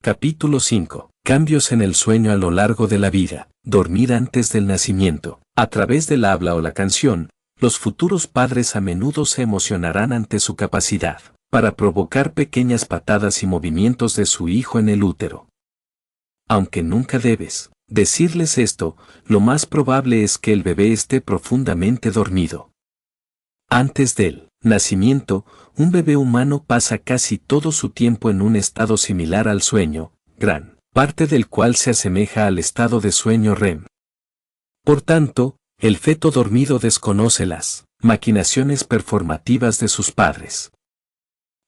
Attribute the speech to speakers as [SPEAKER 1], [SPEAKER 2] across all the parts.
[SPEAKER 1] Capítulo 5. Cambios en el sueño a lo largo de la vida. Dormir antes del nacimiento. A través del habla o la canción, los futuros padres a menudo se emocionarán ante su capacidad para provocar pequeñas patadas y movimientos de su hijo en el útero. Aunque nunca debes decirles esto, lo más probable es que el bebé esté profundamente dormido. Antes del nacimiento, un bebé humano pasa casi todo su tiempo en un estado similar al sueño, gran parte del cual se asemeja al estado de sueño REM. Por tanto, el feto dormido desconoce las maquinaciones performativas de sus padres.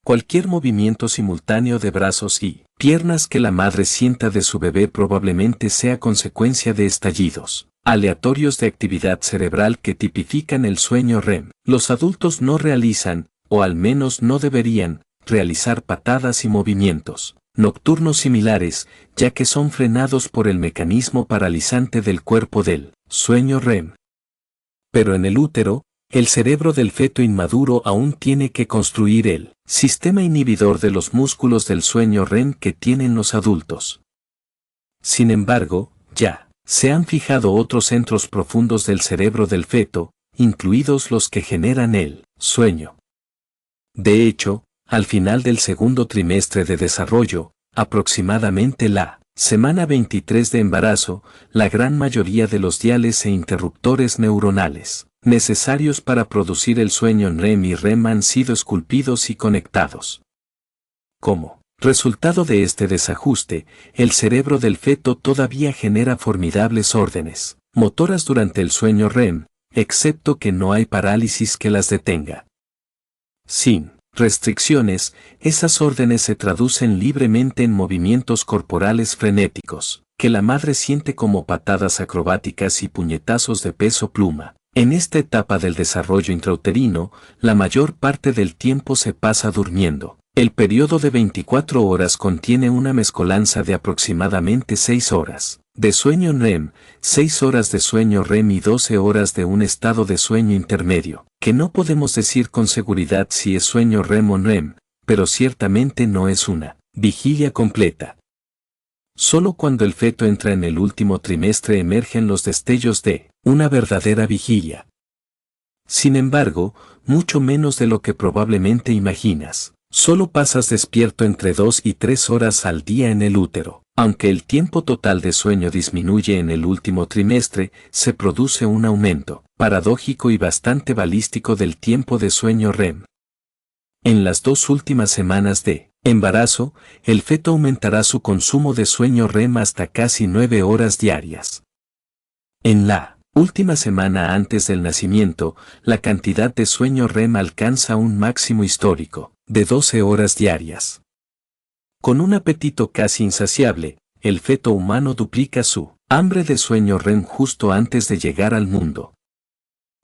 [SPEAKER 1] Cualquier movimiento simultáneo de brazos y piernas que la madre sienta de su bebé probablemente sea consecuencia de estallidos aleatorios de actividad cerebral que tipifican el sueño REM. Los adultos no realizan, o al menos no deberían, realizar patadas y movimientos nocturnos similares, ya que son frenados por el mecanismo paralizante del cuerpo del sueño REM. Pero en el útero, el cerebro del feto inmaduro aún tiene que construir el sistema inhibidor de los músculos del sueño REM que tienen los adultos. Sin embargo, ya se han fijado otros centros profundos del cerebro del feto, incluidos los que generan el sueño. De hecho, al final del segundo trimestre de desarrollo, aproximadamente la semana 23 de embarazo, la gran mayoría de los diales e interruptores neuronales necesarios para producir el sueño REM y REM han sido esculpidos y conectados. Como resultado de este desajuste, el cerebro del feto todavía genera formidables órdenes motoras durante el sueño REM, excepto que no hay parálisis que las detenga. Sin restricciones, esas órdenes se traducen libremente en movimientos corporales frenéticos, que la madre siente como patadas acrobáticas y puñetazos de peso pluma. En esta etapa del desarrollo intrauterino, la mayor parte del tiempo se pasa durmiendo. El periodo de 24 horas contiene una mezcolanza de aproximadamente 6 horas de sueño REM, 6 horas de sueño REM y 12 horas de un estado de sueño intermedio, que no podemos decir con seguridad si es sueño REM o REM, pero ciertamente no es una vigilia completa. Solo cuando el feto entra en el último trimestre emergen los destellos de una verdadera vigilia. Sin embargo, mucho menos de lo que probablemente imaginas. Solo pasas despierto entre 2 y 3 horas al día en el útero. Aunque el tiempo total de sueño disminuye en el último trimestre, se produce un aumento paradójico y bastante balístico del tiempo de sueño REM. En las 2 últimas semanas de embarazo, el feto aumentará su consumo de sueño REM hasta casi 9 horas diarias. En la última semana antes del nacimiento, la cantidad de sueño REM alcanza un máximo histórico de 12 horas diarias. Con un apetito casi insaciable, el feto humano duplica su hambre de sueño REM justo antes de llegar al mundo.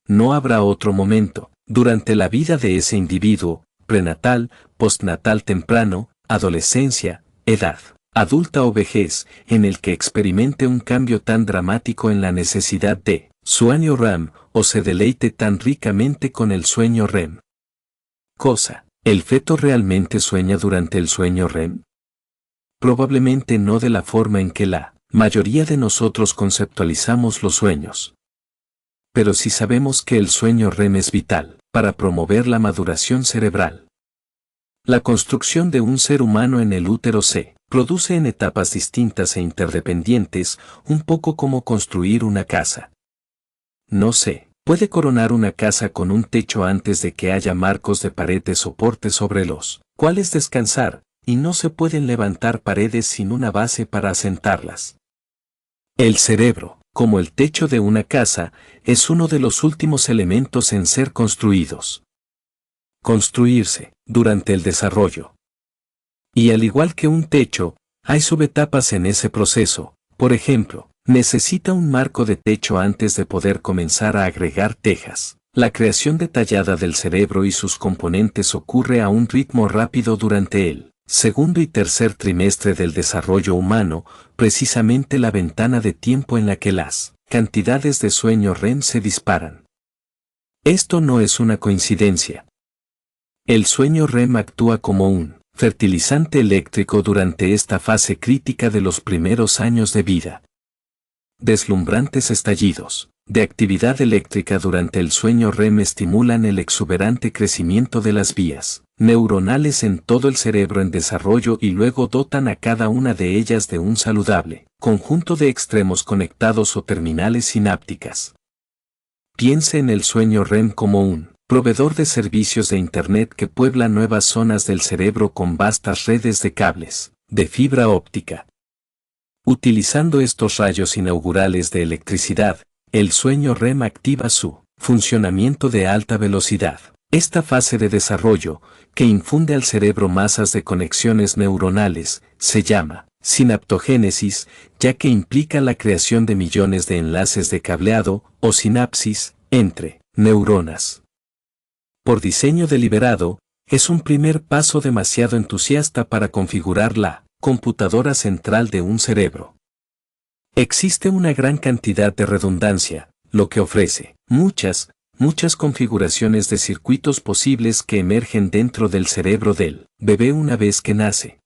[SPEAKER 1] No habrá otro momento, durante la vida de ese individuo, prenatal, postnatal temprano, adolescencia, edad adulta o vejez, en el que experimente un cambio tan dramático en la necesidad de sueño REM o se deleite tan ricamente con el sueño REM. ¿El feto realmente sueña durante el sueño REM? Probablemente no de la forma en que la mayoría de nosotros conceptualizamos los sueños. Pero sí sabemos que el sueño REM es vital para promover la maduración cerebral. La construcción de un ser humano en el útero se produce en etapas distintas e interdependientes, un poco como construir una casa. No se puede coronar una casa con un techo antes de que haya marcos de pared de soporte sobre los cuales descansar, y no se pueden levantar paredes sin una base para asentarlas. El cerebro, como el techo de una casa, es uno de los últimos elementos en ser construidos. Construirse durante el desarrollo. Y al igual que un techo, hay subetapas en ese proceso. Por ejemplo, necesita un marco de techo antes de poder comenzar a agregar tejas. La creación detallada del cerebro y sus componentes ocurre a un ritmo rápido durante el segundo y tercer trimestre del desarrollo humano, precisamente la ventana de tiempo en la que las cantidades de sueño REM se disparan. Esto no es una coincidencia. El sueño REM actúa como un fertilizante eléctrico durante esta fase crítica de los primeros años de vida. Deslumbrantes estallidos de actividad eléctrica durante el sueño REM estimulan el exuberante crecimiento de las vías neuronales en todo el cerebro en desarrollo y luego dotan a cada una de ellas de un saludable conjunto de extremos conectados o terminales sinápticas. Piense en el sueño REM como un proveedor de servicios de Internet que puebla nuevas zonas del cerebro con vastas redes de cables de fibra óptica. Utilizando estos rayos inaugurales de electricidad, el sueño REM activa su funcionamiento de alta velocidad. Esta fase de desarrollo, que infunde al cerebro masas de conexiones neuronales, se llama sinaptogénesis, ya que implica la creación de millones de enlaces de cableado o sinapsis entre neuronas. Por diseño deliberado, es un primer paso demasiado entusiasta para configurar la computadora central de un cerebro. Existe una gran cantidad de redundancia, lo que ofrece muchas configuraciones de circuitos posibles que emergen dentro del cerebro del bebé una vez que nace.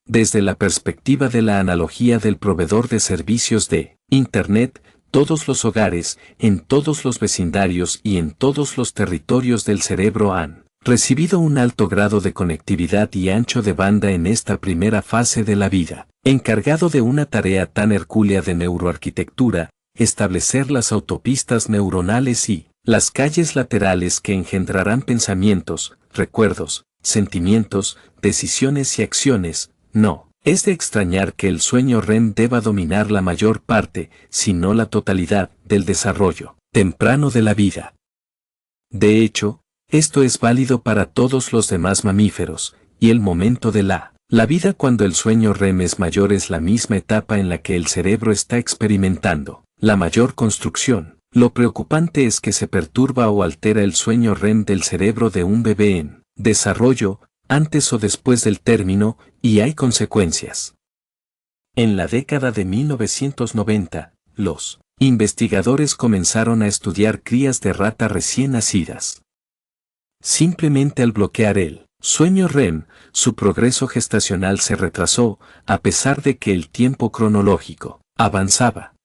[SPEAKER 1] Desde la perspectiva de la analogía del proveedor de servicios de Internet, todos los hogares, en todos los vecindarios y en todos los territorios del cerebro han recibido un alto grado de conectividad y ancho de banda en esta primera fase de la vida, encargado de una tarea tan hercúlea de neuroarquitectura, establecer las autopistas neuronales y las calles laterales que engendrarán pensamientos, recuerdos, sentimientos, decisiones y acciones. No es de extrañar que el sueño REM deba dominar la mayor parte, si no la totalidad, del desarrollo temprano de la vida. De hecho, esto es válido para todos los demás mamíferos, y el momento de la vida cuando el sueño REM es mayor es la misma etapa en la que el cerebro está experimentando la mayor construcción. Lo preocupante es que se perturba o altera el sueño REM del cerebro de un bebé en desarrollo, antes o después del término, y hay consecuencias. En la década de 1990, los investigadores comenzaron a estudiar crías de rata recién nacidas. Simplemente al bloquear el sueño REM, su progreso gestacional se retrasó, a pesar de que el tiempo cronológico avanzaba.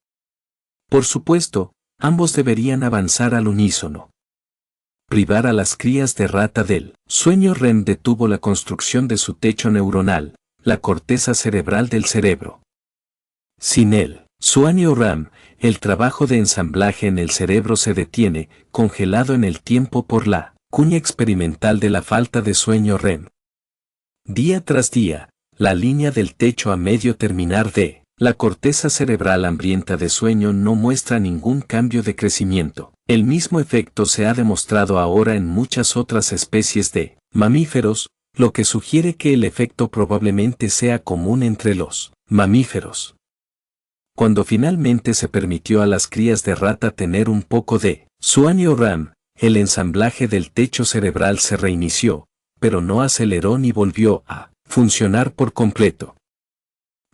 [SPEAKER 1] Por supuesto, ambos deberían avanzar al unísono. Privar a las crías de rata del sueño REM detuvo la construcción de su techo neuronal, la corteza cerebral del cerebro. Sin el sueño REM, el trabajo de ensamblaje en el cerebro se detiene, congelado en el tiempo por la cuña experimental de la falta de sueño REM. Día tras día, la línea del techo a medio terminar de la corteza cerebral hambrienta de sueño no muestra ningún cambio de crecimiento. El mismo efecto se ha demostrado ahora en muchas otras especies de mamíferos, lo que sugiere que el efecto probablemente sea común entre los mamíferos. Cuando finalmente se permitió a las crías de rata tener un poco de sueño REM, el ensamblaje del techo cerebral se reinició, pero no aceleró ni volvió a funcionar por completo.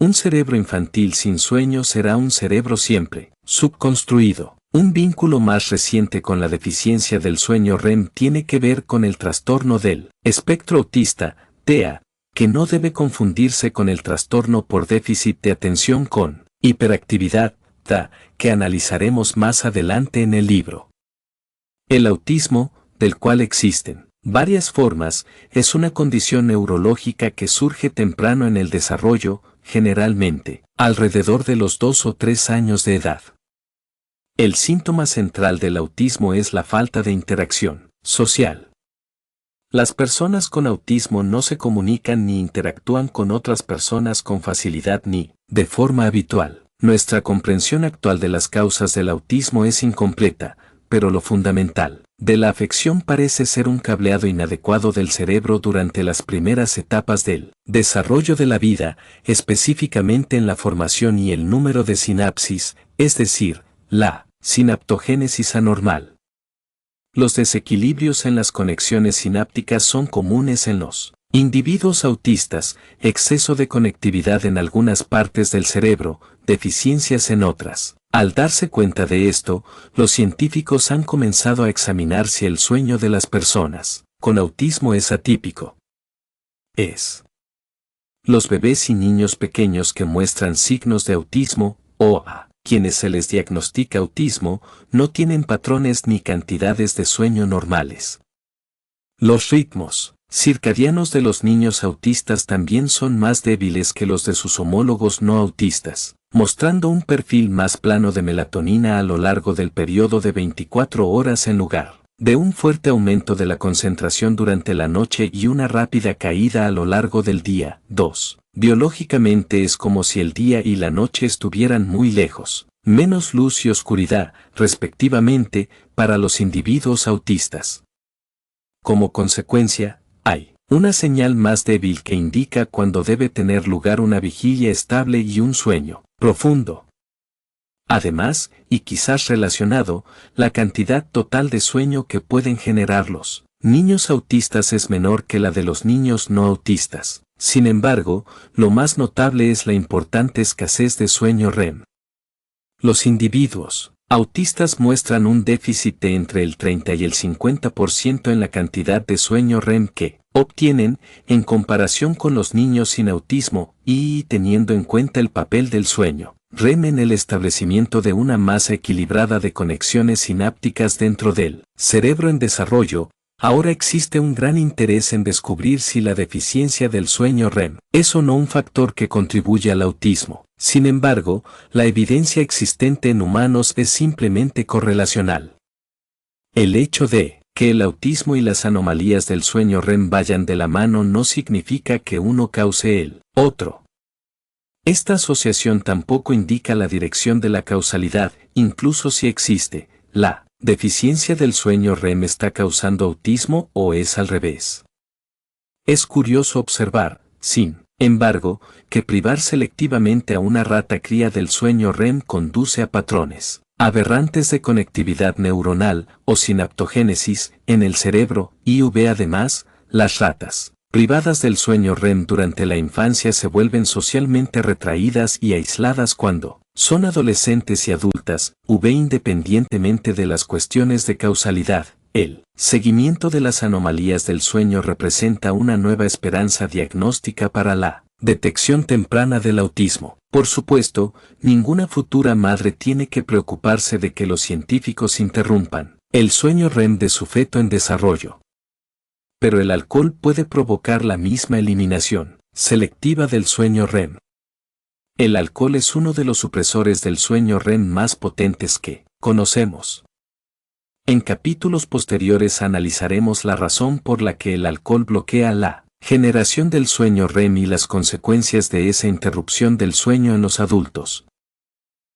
[SPEAKER 1] Un cerebro infantil sin sueño será un cerebro siempre subconstruido. Un vínculo más reciente con la deficiencia del sueño REM tiene que ver con el trastorno del espectro autista, TEA, que no debe confundirse con el trastorno por déficit de atención con hiperactividad, TAA, que analizaremos más adelante en el libro. El autismo, del cual existen varias formas, es una condición neurológica que surge temprano en el desarrollo, generalmente, alrededor de los 2 o 3 años de edad. El síntoma central del autismo es la falta de interacción social. Las personas con autismo no se comunican ni interactúan con otras personas con facilidad ni de forma habitual. Nuestra comprensión actual de las causas del autismo es incompleta, pero lo fundamental de la afección parece ser un cableado inadecuado del cerebro durante las primeras etapas del desarrollo de la vida, específicamente en la formación y el número de sinapsis, es decir, la sinaptogénesis anormal. Los desequilibrios en las conexiones sinápticas son comunes en los individuos autistas, exceso de conectividad en algunas partes del cerebro, deficiencias en otras. Al darse cuenta de esto, los científicos han comenzado a examinar si el sueño de las personas con autismo es atípico. es. Los bebés y niños pequeños que muestran signos de autismo, o a quienes se les diagnostica autismo, no tienen patrones ni cantidades de sueño normales. Los ritmos circadianos de los niños autistas también son más débiles que los de sus homólogos no autistas, mostrando un perfil más plano de melatonina a lo largo del periodo de 24 horas en lugar de un fuerte aumento de la concentración durante la noche y una rápida caída a lo largo del día. 2. Biológicamente es como si el día y la noche estuvieran muy lejos, menos luz y oscuridad, respectivamente, para los individuos autistas. Como consecuencia, hay una señal más débil que indica cuando debe tener lugar una vigilia estable y un sueño profundo. Además, y quizás relacionado, la cantidad total de sueño que pueden generar los niños autistas es menor que la de los niños no autistas. Sin embargo, lo más notable es la importante escasez de sueño REM. Los individuos autistas muestran un déficit de entre el 30 y el 50% en la cantidad de sueño REM que obtienen en comparación con los niños sin autismo y teniendo en cuenta el papel del sueño REM en el establecimiento de una masa equilibrada de conexiones sinápticas dentro del cerebro en desarrollo. Ahora existe un gran interés en descubrir si la deficiencia del sueño REM es o no un factor que contribuye al autismo. Sin embargo, la evidencia existente en humanos es simplemente correlacional. El hecho de que el autismo y las anomalías del sueño REM vayan de la mano no significa que uno cause el otro. Esta asociación tampoco indica la dirección de la causalidad, incluso si existe. La deficiencia del sueño REM está causando autismo o es al revés. Es curioso observar, sin embargo, que privar selectivamente a una rata cría del sueño REM conduce a patrones aberrantes de conectividad neuronal o sinaptogénesis en el cerebro, además, las ratas privadas del sueño REM durante la infancia se vuelven socialmente retraídas y aisladas cuando son adolescentes y adultas, independientemente de las cuestiones de causalidad. El seguimiento de las anomalías del sueño representa una nueva esperanza diagnóstica para la detección temprana del autismo. Por supuesto, ninguna futura madre tiene que preocuparse de que los científicos interrumpan el sueño REM de su feto en desarrollo. Pero el alcohol puede provocar la misma eliminación selectiva del sueño REM. El alcohol es uno de los supresores del sueño REM más potentes que conocemos. En capítulos posteriores analizaremos la razón por la que el alcohol bloquea la generación del sueño REM y las consecuencias de esa interrupción del sueño en los adultos.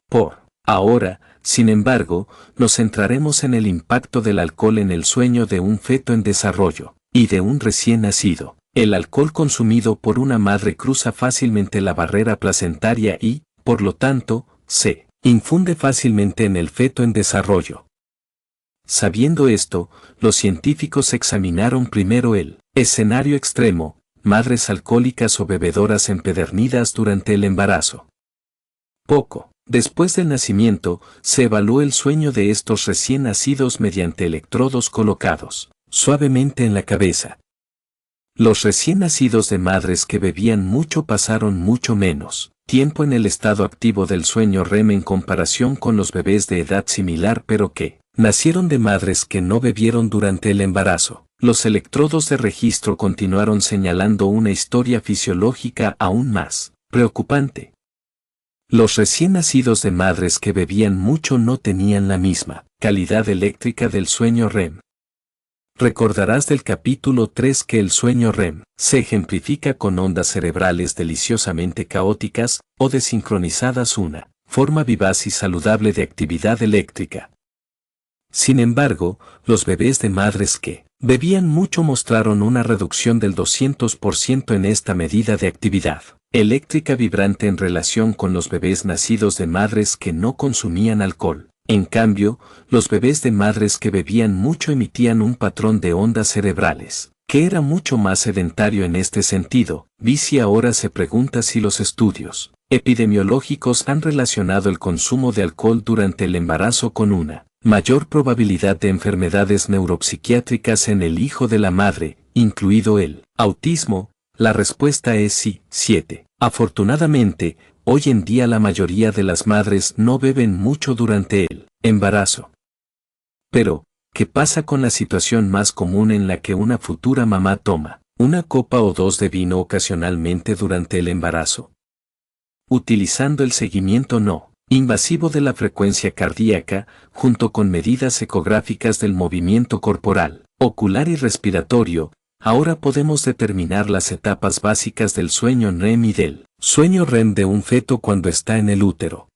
[SPEAKER 1] Por ahora, sin embargo, nos centraremos en el impacto del alcohol en el sueño de un feto en desarrollo y de un recién nacido. El alcohol consumido por una madre cruza fácilmente la barrera placentaria y, por lo tanto, se infunde fácilmente en el feto en desarrollo. Sabiendo esto, los científicos examinaron primero el escenario extremo, madres alcohólicas o bebedoras empedernidas durante el embarazo. Poco después del nacimiento, se evaluó el sueño de estos recién nacidos mediante electrodos colocados suavemente en la cabeza. Los recién nacidos de madres que bebían mucho pasaron mucho menos tiempo en el estado activo del sueño REM en comparación con los bebés de edad similar pero que nacieron de madres que no bebieron durante el embarazo. Los electrodos de registro continuaron señalando una historia fisiológica aún más preocupante. Los recién nacidos de madres que bebían mucho no tenían la misma calidad eléctrica del sueño REM. Recordarás del capítulo 3 que el sueño REM se ejemplifica con ondas cerebrales deliciosamente caóticas o desincronizadas, una forma vivaz y saludable de actividad eléctrica. Sin embargo, los bebés de madres que bebían mucho mostraron una reducción del 200% en esta medida de actividad eléctrica vibrante en relación con los bebés nacidos de madres que no consumían alcohol. En cambio, los bebés de madres que bebían mucho emitían un patrón de ondas cerebrales, que era mucho más sedentario en este sentido. Vici ahora se pregunta si los estudios epidemiológicos han relacionado el consumo de alcohol durante el embarazo con una mayor probabilidad de enfermedades neuropsiquiátricas en el hijo de la madre, incluido el autismo. La respuesta es sí. 7. Afortunadamente, hoy en día la mayoría de las madres no beben mucho durante el embarazo. Pero, ¿qué pasa con la situación más común en la que una futura mamá toma una copa o dos de vino ocasionalmente durante el embarazo? Utilizando el seguimiento no invasivo de la frecuencia cardíaca, junto con medidas ecográficas del movimiento corporal, ocular y respiratorio, ahora podemos determinar las etapas básicas del sueño REM y del sueño REM de un feto cuando está en el útero.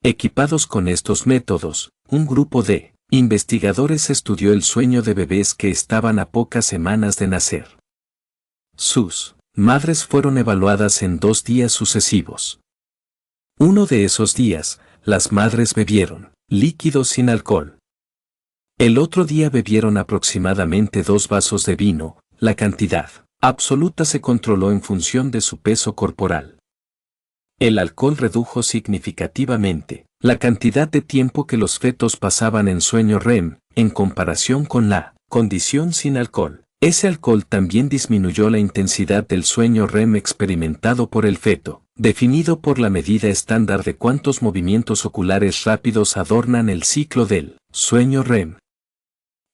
[SPEAKER 1] Equipados con estos métodos, un grupo de investigadores estudió el sueño de bebés que estaban a pocas semanas de nacer. Sus madres fueron evaluadas en 2 días sucesivos. Uno de esos días, las madres bebieron líquidos sin alcohol. El otro día bebieron aproximadamente 2 vasos de vino. La cantidad absoluta se controló en función de su peso corporal. El alcohol redujo significativamente la cantidad de tiempo que los fetos pasaban en sueño REM, en comparación con la condición sin alcohol. Ese alcohol también disminuyó la intensidad del sueño REM experimentado por el feto, definido por la medida estándar de cuántos movimientos oculares rápidos adornan el ciclo del sueño REM.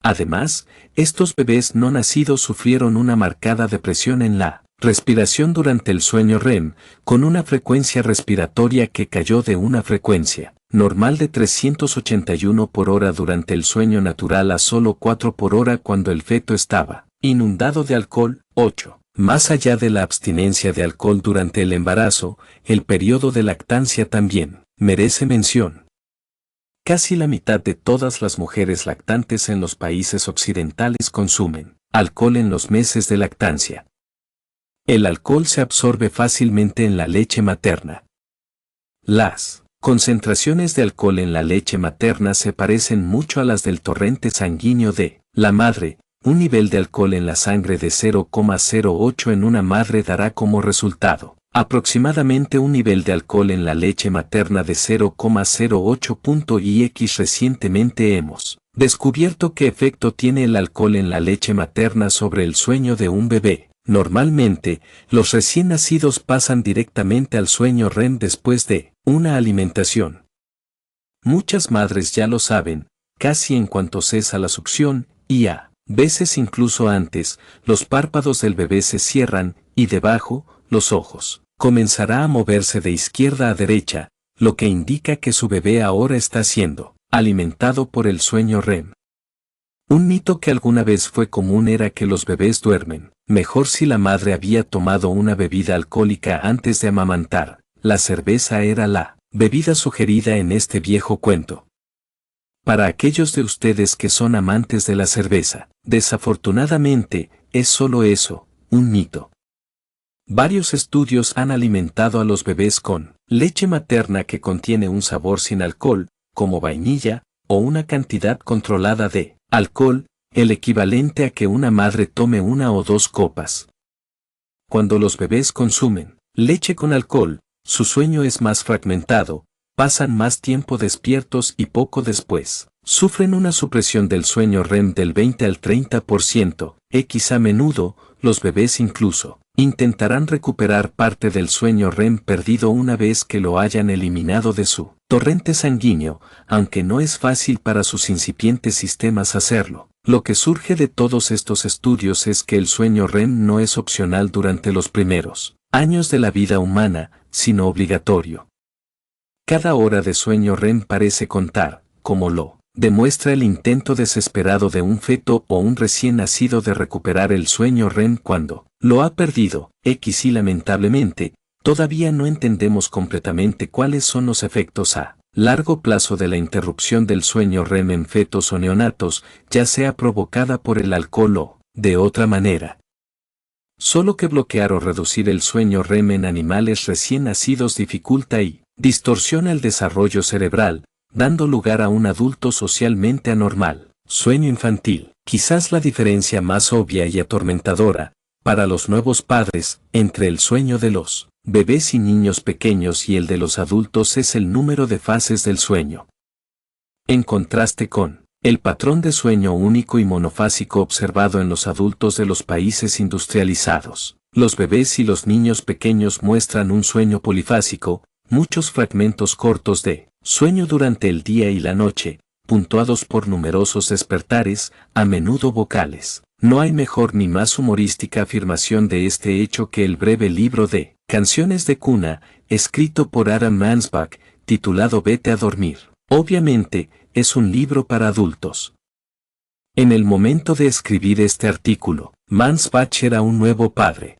[SPEAKER 1] Además, estos bebés no nacidos sufrieron una marcada depresión en la respiración durante el sueño REM, con una frecuencia respiratoria que cayó de una frecuencia normal de 381 por hora durante el sueño natural a solo 4 por hora cuando el feto estaba inundado de alcohol. 8. Más allá de la abstinencia de alcohol durante el embarazo, el periodo de lactancia también merece mención. Casi la mitad de todas las mujeres lactantes en los países occidentales consumen alcohol en los meses de lactancia. El alcohol se absorbe fácilmente en la leche materna. Las concentraciones de alcohol en la leche materna se parecen mucho a las del torrente sanguíneo de la madre. Un nivel de alcohol en la sangre de 0,08 en una madre dará como resultado aproximadamente un nivel de alcohol en la leche materna de 0,08. Recientemente hemos descubierto qué efecto tiene el alcohol en la leche materna sobre el sueño de un bebé. Normalmente, los recién nacidos pasan directamente al sueño REM después de una alimentación. Muchas madres ya lo saben, casi en cuanto cesa la succión, y a veces incluso antes, los párpados del bebé se cierran, y debajo, los ojos comenzará a moverse de izquierda a derecha, lo que indica que su bebé ahora está siendo alimentado por el sueño REM. Un mito que alguna vez fue común era que los bebés duermen mejor si la madre había tomado una bebida alcohólica antes de amamantar. La cerveza era la bebida sugerida en este viejo cuento. Para aquellos de ustedes que son amantes de la cerveza, desafortunadamente, es solo eso, un mito. Varios estudios han alimentado a los bebés con leche materna que contiene un sabor sin alcohol, como vainilla, o una cantidad controlada de alcohol, el equivalente a que una madre tome 1 o 2 copas. Cuando los bebés consumen leche con alcohol, su sueño es más fragmentado, pasan más tiempo despiertos y poco después sufren una supresión del sueño REM del 20 al 30%. A menudo, los bebés incluso intentarán recuperar parte del sueño REM perdido una vez que lo hayan eliminado de su torrente sanguíneo, aunque no es fácil para sus incipientes sistemas hacerlo. Lo que surge de todos estos estudios es que el sueño REM no es opcional durante los primeros años de la vida humana, sino obligatorio. Cada hora de sueño REM parece contar, como lo demuestra el intento desesperado de un feto o un recién nacido de recuperar el sueño REM cuando lo ha perdido. Y lamentablemente, todavía no entendemos completamente cuáles son los efectos a largo plazo de la interrupción del sueño REM en fetos o neonatos, ya sea provocada por el alcohol o de otra manera. Solo que bloquear o reducir el sueño REM en animales recién nacidos dificulta y distorsiona el desarrollo cerebral, dando lugar a un adulto socialmente anormal. Sueño infantil. Quizás la diferencia más obvia y atormentadora, para los nuevos padres, entre el sueño de los bebés y niños pequeños y el de los adultos es el número de fases del sueño. En contraste con el patrón de sueño único y monofásico observado en los adultos de los países industrializados, Los bebés y los niños pequeños muestran un sueño polifásico, muchos fragmentos cortos de sueño durante el día y la noche, puntuados por numerosos despertares, a menudo vocales. No hay mejor ni más humorística afirmación de este hecho que el breve libro de Canciones de cuna, escrito por Adam Mansbach, titulado Vete a dormir. Obviamente, es un libro para adultos. En el momento de escribir este artículo, Mansbach era un nuevo padre.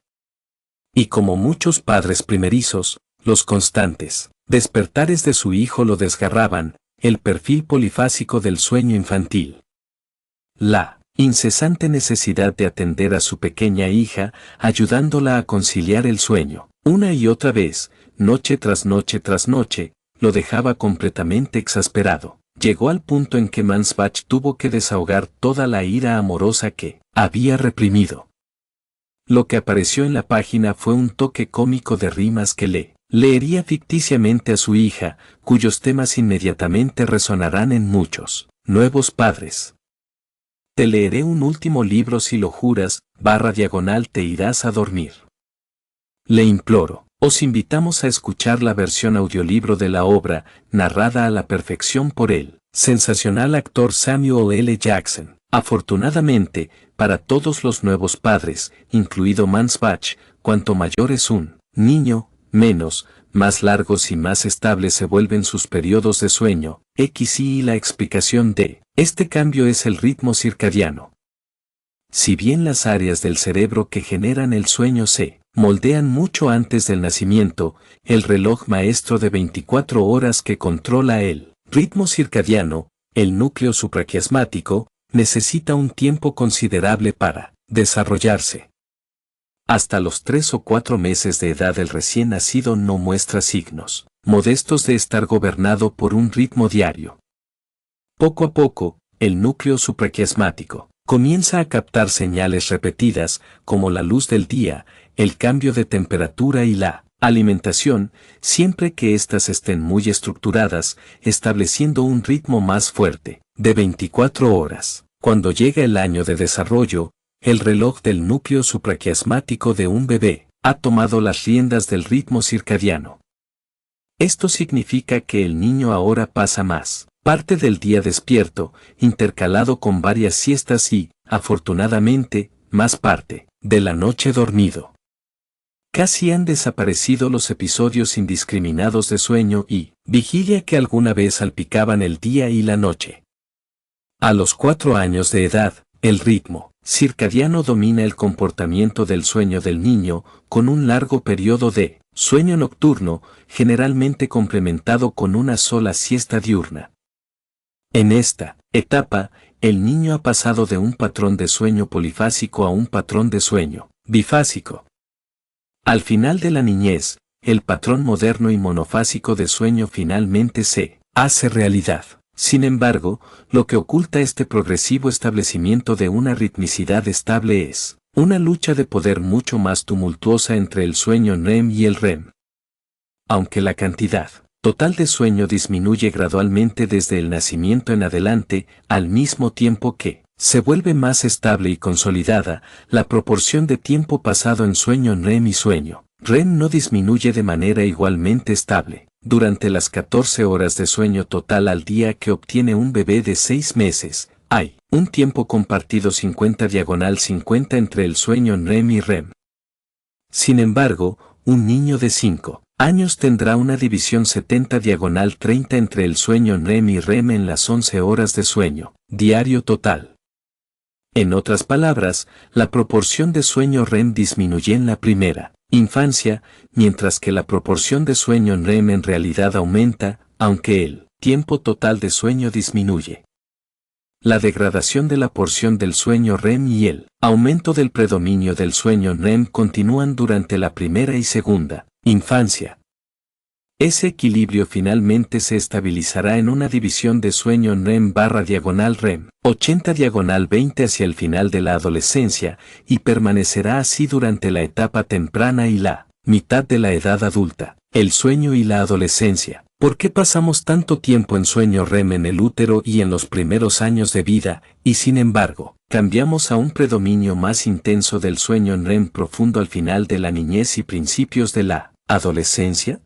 [SPEAKER 1] Y como muchos padres primerizos, los constantes despertares de su hijo lo desgarraban, el perfil polifásico del sueño infantil. La incesante necesidad de atender a su pequeña hija, ayudándola a conciliar el sueño, una y otra vez, noche tras noche tras noche, lo dejaba completamente exasperado. Llegó al punto en que Mansbach tuvo que desahogar toda la ira amorosa que había reprimido. Lo que apareció en la página fue un toque cómico de rimas que leería ficticiamente a su hija, cuyos temas inmediatamente resonarán en muchos nuevos padres. Te leeré un último libro si lo juras, /, te irás a dormir. Le imploro. Os invitamos a escuchar la versión audiolibro de la obra, narrada a la perfección por el sensacional actor Samuel L. Jackson. Afortunadamente, para todos los nuevos padres, incluido Mansbach, cuanto mayor es un niño, más largos y más estables se vuelven sus periodos de sueño, y la explicación de este cambio es el ritmo circadiano. Si bien las áreas del cerebro que generan el sueño se moldean mucho antes del nacimiento, el reloj maestro de 24 horas que controla el ritmo circadiano, el núcleo supraquiasmático, necesita un tiempo considerable para desarrollarse. Hasta los 3 o 4 meses de edad el recién nacido no muestra signos modestos de estar gobernado por un ritmo diario. Poco a poco, el núcleo supraquiasmático comienza a captar señales repetidas, como la luz del día, el cambio de temperatura y la alimentación, siempre que éstas estén muy estructuradas, estableciendo un ritmo más fuerte, de 24 horas. Cuando llega el año de desarrollo, el reloj del núcleo supraquiasmático de un bebé ha tomado las riendas del ritmo circadiano. Esto significa que el niño ahora pasa más parte del día despierto, intercalado con varias siestas y, afortunadamente, más parte de la noche dormido. Casi han desaparecido los episodios indiscriminados de sueño y vigilia que alguna vez salpicaban el día y la noche. A los 4 años de edad, el ritmo circadiano domina el comportamiento del sueño del niño, con un largo periodo de sueño nocturno, generalmente complementado con una sola siesta diurna. En esta etapa, el niño ha pasado de un patrón de sueño polifásico a un patrón de sueño bifásico. Al final de la niñez, el patrón moderno y monofásico de sueño finalmente se hace realidad. Sin embargo, lo que oculta este progresivo establecimiento de una ritmicidad estable es una lucha de poder mucho más tumultuosa entre el sueño NEM y el REM. Aunque la cantidad total de sueño disminuye gradualmente desde el nacimiento en adelante, al mismo tiempo que se vuelve más estable y consolidada, la proporción de tiempo pasado en sueño NEM y sueño REM no disminuye de manera igualmente estable. Durante las 14 horas de sueño total al día que obtiene un bebé de 6 meses, hay un tiempo compartido 50/50 entre el sueño NEM y REM. Sin embargo, un niño de 5 años tendrá una división 70/30 entre el sueño NEM y REM en las 11 horas de sueño diario total. En otras palabras, la proporción de sueño REM disminuye en la primera infancia, mientras que la proporción de sueño REM en realidad aumenta, aunque el tiempo total de sueño disminuye. La degradación de la porción del sueño REM y el aumento del predominio del sueño REM continúan durante la primera y segunda infancia. Ese equilibrio finalmente se estabilizará en una división de sueño NEM/REM, 80/20 hacia el final de la adolescencia, y permanecerá así durante la etapa temprana y la mitad de la edad adulta. El sueño y la adolescencia. ¿Por qué pasamos tanto tiempo en sueño REM en el útero y en los primeros años de vida, y sin embargo, cambiamos a un predominio más intenso del sueño en REM profundo al final de la niñez y principios de la adolescencia.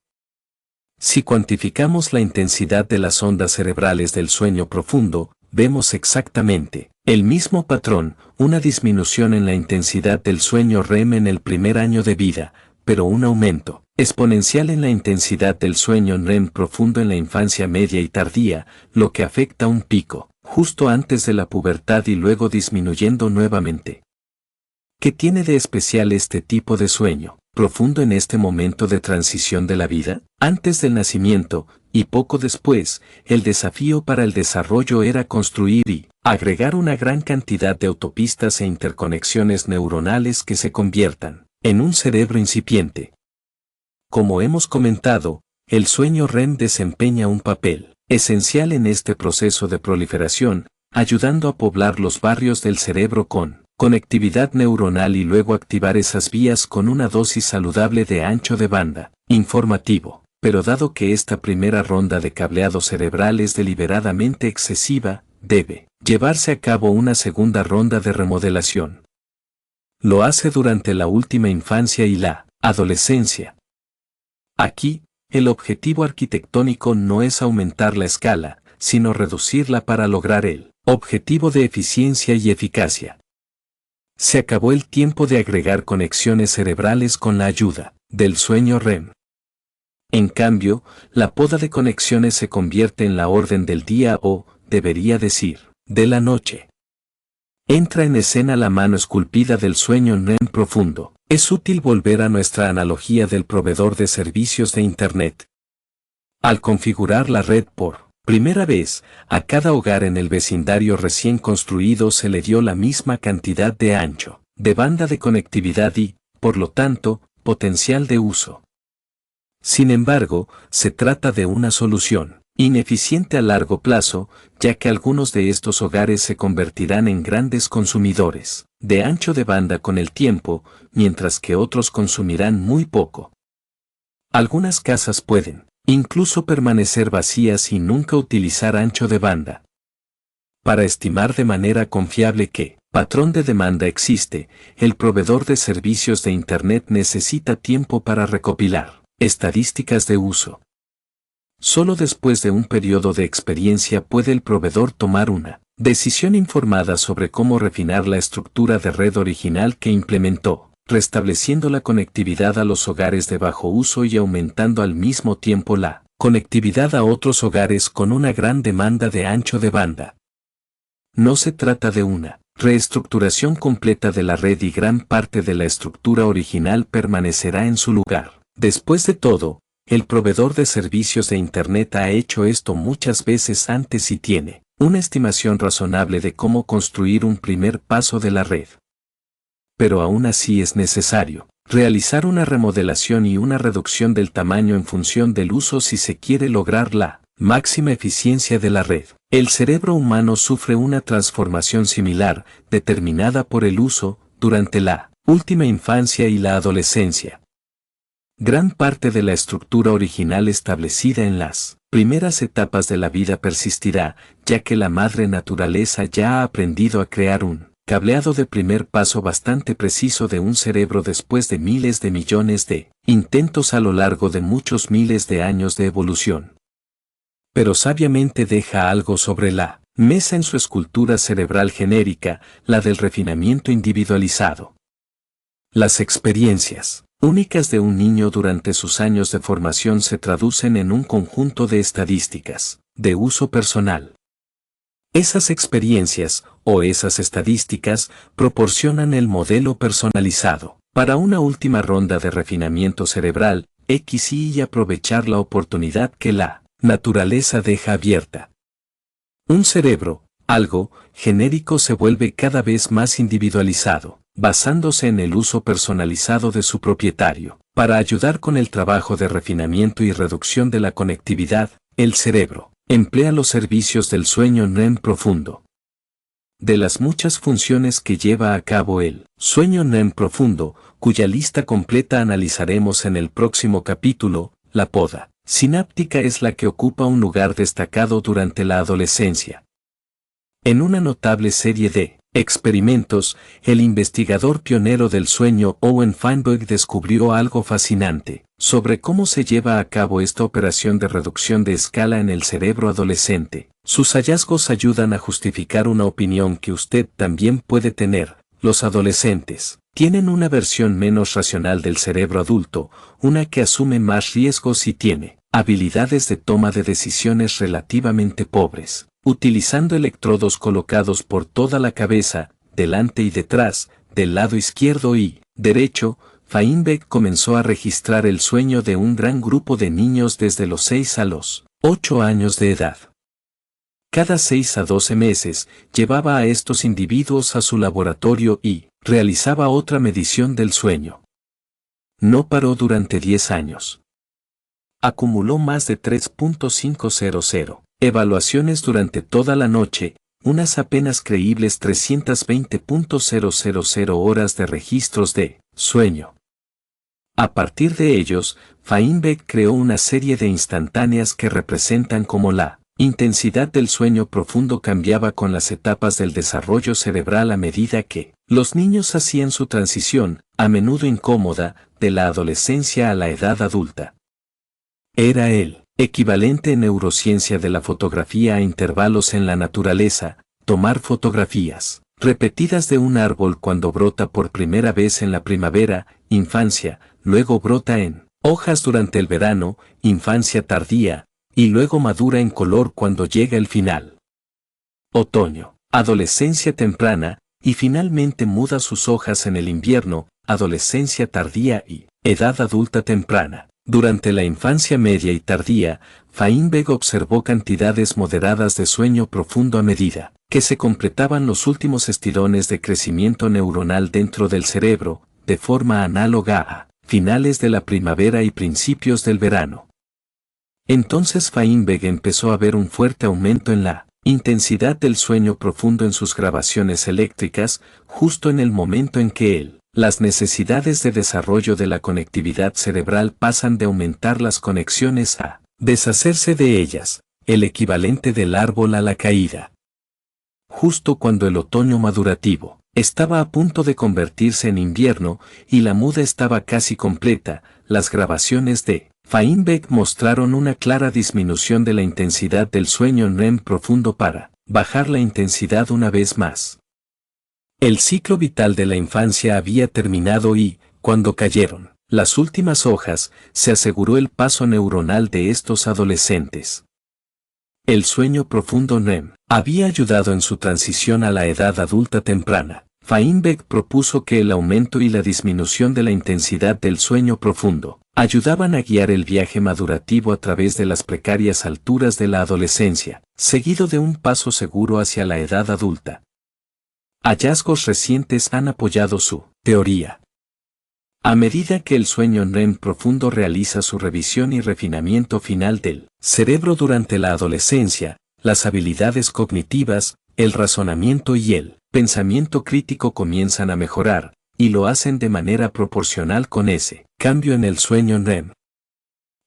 [SPEAKER 1] Si cuantificamos la intensidad de las ondas cerebrales del sueño profundo, vemos exactamente el mismo patrón, una disminución en la intensidad del sueño REM en el primer año de vida, pero un aumento exponencial en la intensidad del sueño en REM profundo en la infancia media y tardía, lo que afecta un pico justo antes de la pubertad y luego disminuyendo nuevamente. ¿Qué tiene de especial este tipo de sueño profundo en este momento de transición de la vida? Antes del nacimiento, y poco después, el desafío para el desarrollo era construir y agregar una gran cantidad de autopistas e interconexiones neuronales que se conviertan en un cerebro incipiente. Como hemos comentado, el sueño REM desempeña un papel esencial en este proceso de proliferación, ayudando a poblar los barrios del cerebro con conectividad neuronal y luego activar esas vías con una dosis saludable de ancho de banda informativo. Pero dado que esta primera ronda de cableado cerebral es deliberadamente excesiva, debe llevarse a cabo una segunda ronda de remodelación. Lo hace durante la última infancia y la adolescencia. Aquí, el objetivo arquitectónico no es aumentar la escala, sino reducirla para lograr el objetivo de eficiencia y eficacia. Se acabó el tiempo de agregar conexiones cerebrales con la ayuda del sueño REM. En cambio, la poda de conexiones se convierte en la orden del día o, debería decir, de la noche. Entra en escena la mano esculpida del sueño REM profundo. Es útil volver a nuestra analogía del proveedor de servicios de Internet. Al configurar la red por primera vez, a cada hogar en el vecindario recién construido se le dio la misma cantidad de ancho, de banda de conectividad y, por lo tanto, potencial de uso. Sin embargo, se trata de una solución ineficiente a largo plazo, ya que algunos de estos hogares se convertirán en grandes consumidores de ancho de banda con el tiempo, mientras que otros consumirán muy poco. Algunas casas pueden incluso permanecer vacías y nunca utilizar ancho de banda. Para estimar de manera confiable qué patrón de demanda existe, el proveedor de servicios de Internet necesita tiempo para recopilar estadísticas de uso. Solo después de un periodo de experiencia puede el proveedor tomar una decisión informada sobre cómo refinar la estructura de red original que implementó, restableciendo la conectividad a los hogares de bajo uso y aumentando al mismo tiempo la conectividad a otros hogares con una gran demanda de ancho de banda. No se trata de una reestructuración completa de la red y gran parte de la estructura original permanecerá en su lugar. Después de todo, el proveedor de servicios de Internet ha hecho esto muchas veces antes y tiene una estimación razonable de cómo construir un primer paso de la red. Pero aún así es necesario realizar una remodelación y una reducción del tamaño en función del uso si se quiere lograr la máxima eficiencia de la red. El cerebro humano sufre una transformación similar, determinada por el uso, durante la última infancia y la adolescencia. Gran parte de la estructura original establecida en las primeras etapas de la vida persistirá, ya que la madre naturaleza ya ha aprendido a crear un cableado de primer paso bastante preciso de un cerebro después de miles de millones de intentos a lo largo de muchos miles de años de evolución. Pero sabiamente deja algo sobre la mesa en su escultura cerebral genérica, la del refinamiento individualizado. Las experiencias únicas de un niño durante sus años de formación se traducen en un conjunto de estadísticas de uso personal. Esas experiencias, o esas estadísticas, proporcionan el modelo personalizado para una última ronda de refinamiento cerebral, y aprovechar la oportunidad que la naturaleza deja abierta. Un cerebro, algo genérico, se vuelve cada vez más individualizado, basándose en el uso personalizado de su propietario. Para ayudar con el trabajo de refinamiento y reducción de la conectividad, el cerebro emplea los servicios del sueño REM profundo. De las muchas funciones que lleva a cabo el sueño REM profundo, cuya lista completa analizaremos en el próximo capítulo, la poda sináptica es la que ocupa un lugar destacado durante la adolescencia. En una notable serie de experimentos, el investigador pionero del sueño Owen Feinberg descubrió algo fascinante sobre cómo se lleva a cabo esta operación de reducción de escala en el cerebro adolescente. Sus hallazgos ayudan a justificar una opinión que usted también puede tener. Los adolescentes tienen una versión menos racional del cerebro adulto, una que asume más riesgos y tiene habilidades de toma de decisiones relativamente pobres. Utilizando electrodos colocados por toda la cabeza, delante y detrás, del lado izquierdo y derecho, Feinberg comenzó a registrar el sueño de un gran grupo de niños desde los 6 a los 8 años de edad. Cada 6 a 12 meses, llevaba a estos individuos a su laboratorio y realizaba otra medición del sueño. No paró durante 10 años. Acumuló más de 3.500 evaluaciones durante toda la noche, unas apenas creíbles 320.000 horas de registros de sueño. A partir de ellos, Feinberg creó una serie de instantáneas que representan cómo la intensidad del sueño profundo cambiaba con las etapas del desarrollo cerebral a medida que los niños hacían su transición, a menudo incómoda, de la adolescencia a la edad adulta. Era el equivalente en neurociencia de la fotografía a intervalos en la naturaleza, tomar fotografías repetidas de un árbol cuando brota por primera vez en la primavera, infancia, luego brota en hojas durante el verano, infancia tardía, y luego madura en color cuando llega el final. Otoño, adolescencia temprana, y finalmente muda sus hojas en el invierno, adolescencia tardía y edad adulta temprana. Durante la infancia media y tardía, Feinberg observó cantidades moderadas de sueño profundo a medida que se completaban los últimos estirones de crecimiento neuronal dentro del cerebro, de forma análoga a finales de la primavera y principios del verano. Entonces Feinberg empezó a ver un fuerte aumento en la intensidad del sueño profundo en sus grabaciones eléctricas, justo en el momento en que las necesidades de desarrollo de la conectividad cerebral pasan de aumentar las conexiones a deshacerse de ellas, el equivalente del árbol a la caída. Justo cuando el otoño madurativo estaba a punto de convertirse en invierno y la muda estaba casi completa, las grabaciones de Feinberg mostraron una clara disminución de la intensidad del sueño REM profundo para bajar la intensidad una vez más. El ciclo vital de la infancia había terminado y, cuando cayeron las últimas hojas, se aseguró el paso neuronal de estos adolescentes. El sueño profundo REM había ayudado en su transición a la edad adulta temprana. Feinberg propuso que el aumento y la disminución de la intensidad del sueño profundo ayudaban a guiar el viaje madurativo a través de las precarias alturas de la adolescencia, seguido de un paso seguro hacia la edad adulta. Hallazgos recientes han apoyado su teoría. A medida que el sueño REM profundo realiza su revisión y refinamiento final del cerebro durante la adolescencia, las habilidades cognitivas, el razonamiento y el pensamiento crítico comienzan a mejorar, y lo hacen de manera proporcional con ese cambio en el sueño REM.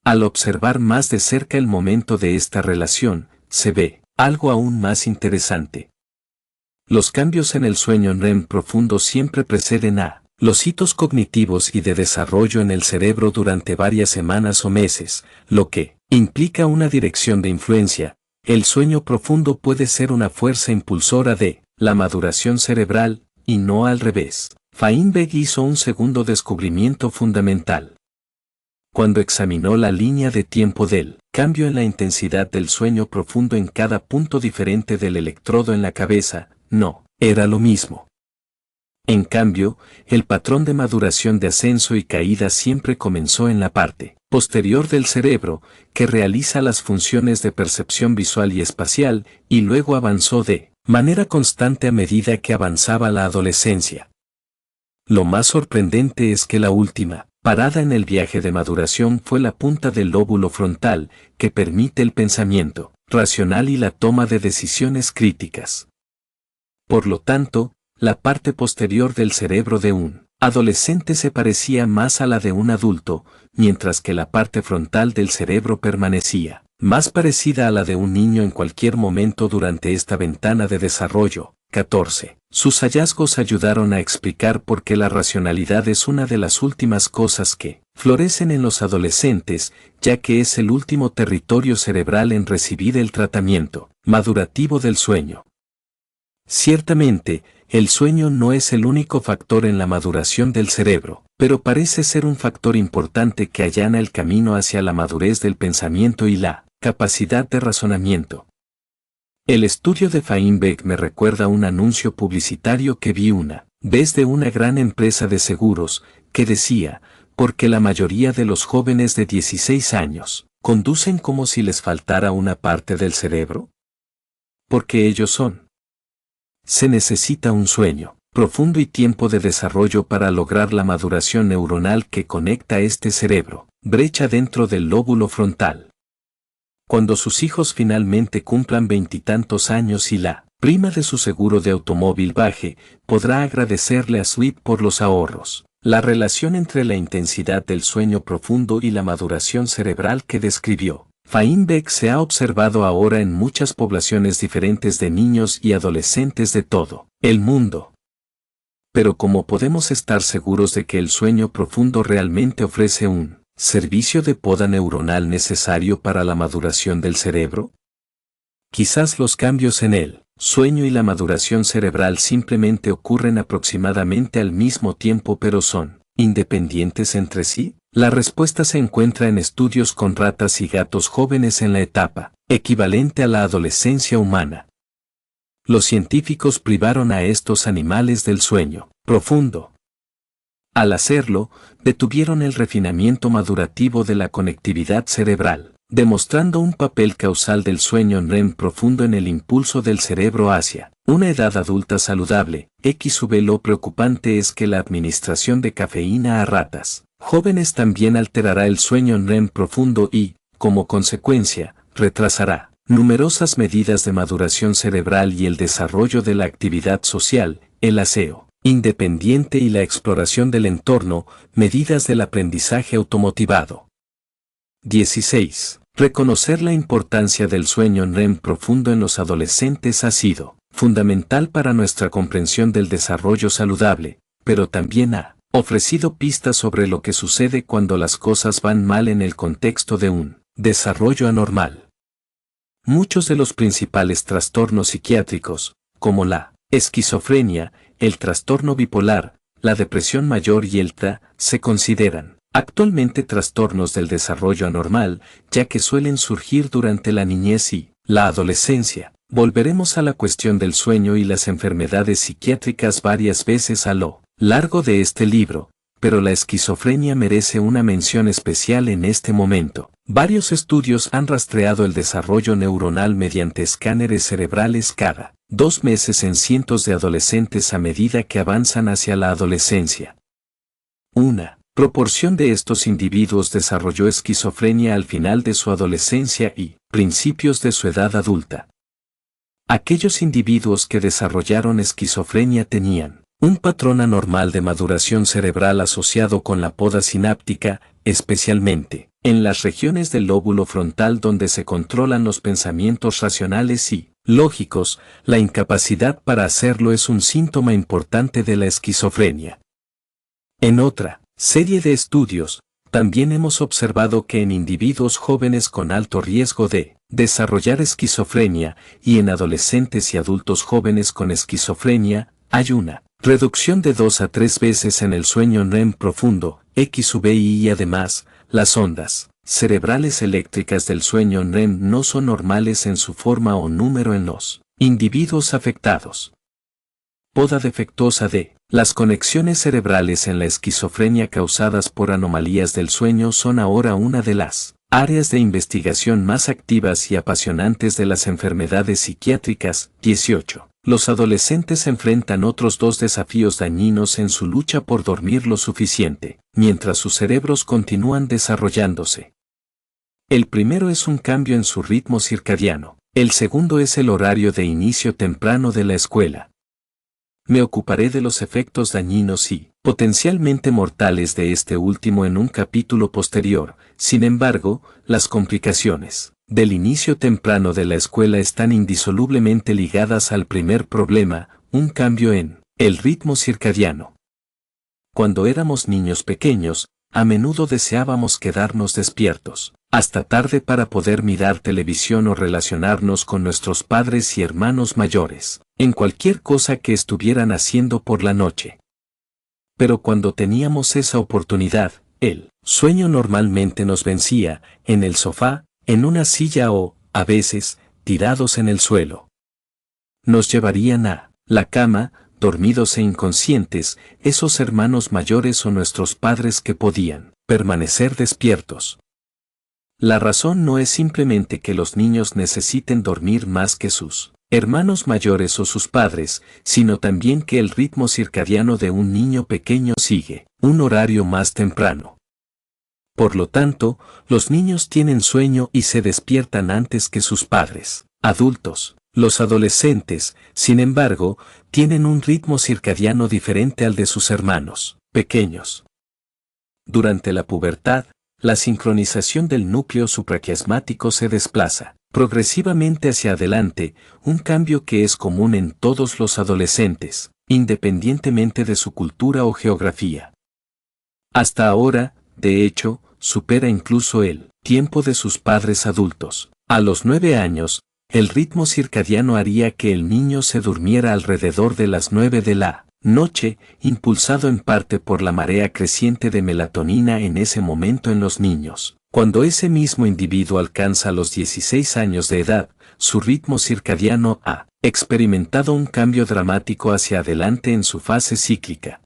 [SPEAKER 1] Al observar más de cerca el momento de esta relación, se ve algo aún más interesante. Los cambios en el sueño REM profundo siempre preceden a los hitos cognitivos y de desarrollo en el cerebro durante varias semanas o meses, lo que implica una dirección de influencia. El sueño profundo puede ser una fuerza impulsora de la maduración cerebral, y no al revés. Feinberg hizo un segundo descubrimiento fundamental. Cuando examinó la línea de tiempo del cambio en la intensidad del sueño profundo en cada punto diferente del electrodo en la cabeza, no era lo mismo. En cambio, el patrón de maduración de ascenso y caída siempre comenzó en la parte posterior del cerebro, que realiza las funciones de percepción visual y espacial, y luego avanzó de manera constante a medida que avanzaba la adolescencia. Lo más sorprendente es que la última parada en el viaje de maduración fue la punta del lóbulo frontal, que permite el pensamiento racional y la toma de decisiones críticas. Por lo tanto, la parte posterior del cerebro de un adolescente se parecía más a la de un adulto, mientras que la parte frontal del cerebro permanecía más parecida a la de un niño en cualquier momento durante esta ventana de desarrollo. 14. Sus hallazgos ayudaron a explicar por qué la racionalidad es una de las últimas cosas que florecen en los adolescentes, ya que es el último territorio cerebral en recibir el tratamiento madurativo del sueño. Ciertamente, el sueño no es el único factor en la maduración del cerebro, pero parece ser un factor importante que allana el camino hacia la madurez del pensamiento y la capacidad de razonamiento. El estudio de Feinberg me recuerda un anuncio publicitario que vi una vez de una gran empresa de seguros, que decía, porque la mayoría de los jóvenes de 16 años conducen como si les faltara una parte del cerebro. Porque ellos son. Se necesita un sueño profundo y tiempo de desarrollo para lograr la maduración neuronal que conecta este cerebro, brecha dentro del lóbulo frontal. Cuando sus hijos finalmente cumplan 20 y tantos años y la prima de su seguro de automóvil baje, podrá agradecerle a Sweet por los ahorros. La relación entre la intensidad del sueño profundo y la maduración cerebral que describió Feinberg se ha observado ahora en muchas poblaciones diferentes de niños y adolescentes de todo el mundo. Pero ¿cómo podemos estar seguros de que el sueño profundo realmente ofrece un servicio de poda neuronal necesario para la maduración del cerebro? Quizás los cambios en el sueño y la maduración cerebral simplemente ocurren aproximadamente al mismo tiempo, pero son independientes entre sí. La respuesta se encuentra en estudios con ratas y gatos jóvenes en la etapa equivalente a la adolescencia humana. Los científicos privaron a estos animales del sueño profundo. Al hacerlo, detuvieron el refinamiento madurativo de la conectividad cerebral, demostrando un papel causal del sueño REM profundo en el impulso del cerebro hacia una edad adulta saludable. Lo preocupante es que la administración de cafeína a ratas jóvenes también alterará el sueño REM profundo y, como consecuencia, retrasará numerosas medidas de maduración cerebral y el desarrollo de la actividad social, el aseo independiente y la exploración del entorno, medidas del aprendizaje automotivado. 16. Reconocer la importancia del sueño REM profundo en los adolescentes ha sido fundamental para nuestra comprensión del desarrollo saludable, pero también ha ofrecido pistas sobre lo que sucede cuando las cosas van mal en el contexto de un desarrollo anormal. Muchos de los principales trastornos psiquiátricos, como la esquizofrenia, el trastorno bipolar, la depresión mayor y el TDA, se consideran actualmente trastornos del desarrollo anormal, ya que suelen surgir durante la niñez y la adolescencia. Volveremos a la cuestión del sueño y las enfermedades psiquiátricas varias veces a lo largo de este libro, pero la esquizofrenia merece una mención especial en este momento. Varios estudios han rastreado el desarrollo neuronal mediante escáneres cerebrales cada 2 meses en cientos de adolescentes a medida que avanzan hacia la adolescencia. Una proporción de estos individuos desarrolló esquizofrenia al final de su adolescencia y principios de su edad adulta. Aquellos individuos que desarrollaron esquizofrenia tenían un patrón anormal de maduración cerebral asociado con la poda sináptica, especialmente en las regiones del lóbulo frontal donde se controlan los pensamientos racionales y lógicos. La incapacidad para hacerlo es un síntoma importante de la esquizofrenia. En otra serie de estudios, también hemos observado que en individuos jóvenes con alto riesgo de desarrollar esquizofrenia y en adolescentes y adultos jóvenes con esquizofrenia, hay una reducción de 2 a 3 veces en el sueño REM profundo, y además, las ondas cerebrales eléctricas del sueño REM no son normales en su forma o número en los individuos afectados. Poda defectuosa de las conexiones cerebrales en la esquizofrenia causadas por anomalías del sueño son ahora una de las áreas de investigación más activas y apasionantes de las enfermedades psiquiátricas. 18. Los adolescentes enfrentan otros 2 desafíos dañinos en su lucha por dormir lo suficiente, mientras sus cerebros continúan desarrollándose. El primero es un cambio en su ritmo circadiano. El segundo es el horario de inicio temprano de la escuela. Me ocuparé de los efectos dañinos y potencialmente mortales de este último en un capítulo posterior. Sin embargo, las complicaciones del inicio temprano de la escuela están indisolublemente ligadas al primer problema, un cambio en el ritmo circadiano. Cuando éramos niños pequeños, a menudo deseábamos quedarnos despiertos hasta tarde para poder mirar televisión o relacionarnos con nuestros padres y hermanos mayores, en cualquier cosa que estuvieran haciendo por la noche. Pero cuando teníamos esa oportunidad, el sueño normalmente nos vencía, en el sofá, en una silla o, a veces, tirados en el suelo. Nos llevarían a la cama, dormidos e inconscientes, esos hermanos mayores o nuestros padres que podían permanecer despiertos. La razón no es simplemente que los niños necesiten dormir más que sus hermanos mayores o sus padres, sino también que el ritmo circadiano de un niño pequeño sigue un horario más temprano. Por lo tanto, los niños tienen sueño y se despiertan antes que sus padres adultos. Los adolescentes, sin embargo, tienen un ritmo circadiano diferente al de sus hermanos pequeños. Durante la pubertad, la sincronización del núcleo supraquiasmático se desplaza progresivamente hacia adelante, un cambio que es común en todos los adolescentes, independientemente de su cultura o geografía. Hasta ahora, de hecho, supera incluso el tiempo de sus padres adultos. A los 9 años, el ritmo circadiano haría que el niño se durmiera alrededor de las 9 de la noche, impulsado en parte por la marea creciente de melatonina en ese momento en los niños. Cuando ese mismo individuo alcanza los 16 años de edad, su ritmo circadiano ha experimentado un cambio dramático hacia adelante en su fase cíclica.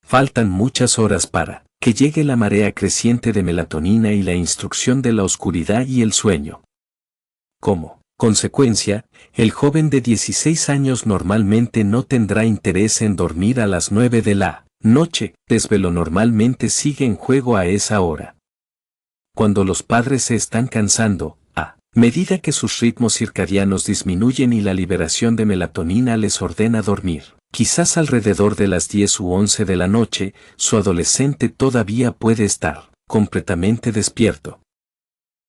[SPEAKER 1] Faltan muchas horas para que llegue la marea creciente de melatonina y la instrucción de la oscuridad y el sueño. Como consecuencia, el joven de 16 años normalmente no tendrá interés en dormir a las 9 de la noche, desvelo normalmente sigue en juego a esa hora. Cuando los padres se están cansando, a medida que sus ritmos circadianos disminuyen y la liberación de melatonina les ordena dormir, quizás alrededor de las 10 u 11 de la noche, su adolescente todavía puede estar completamente despierto.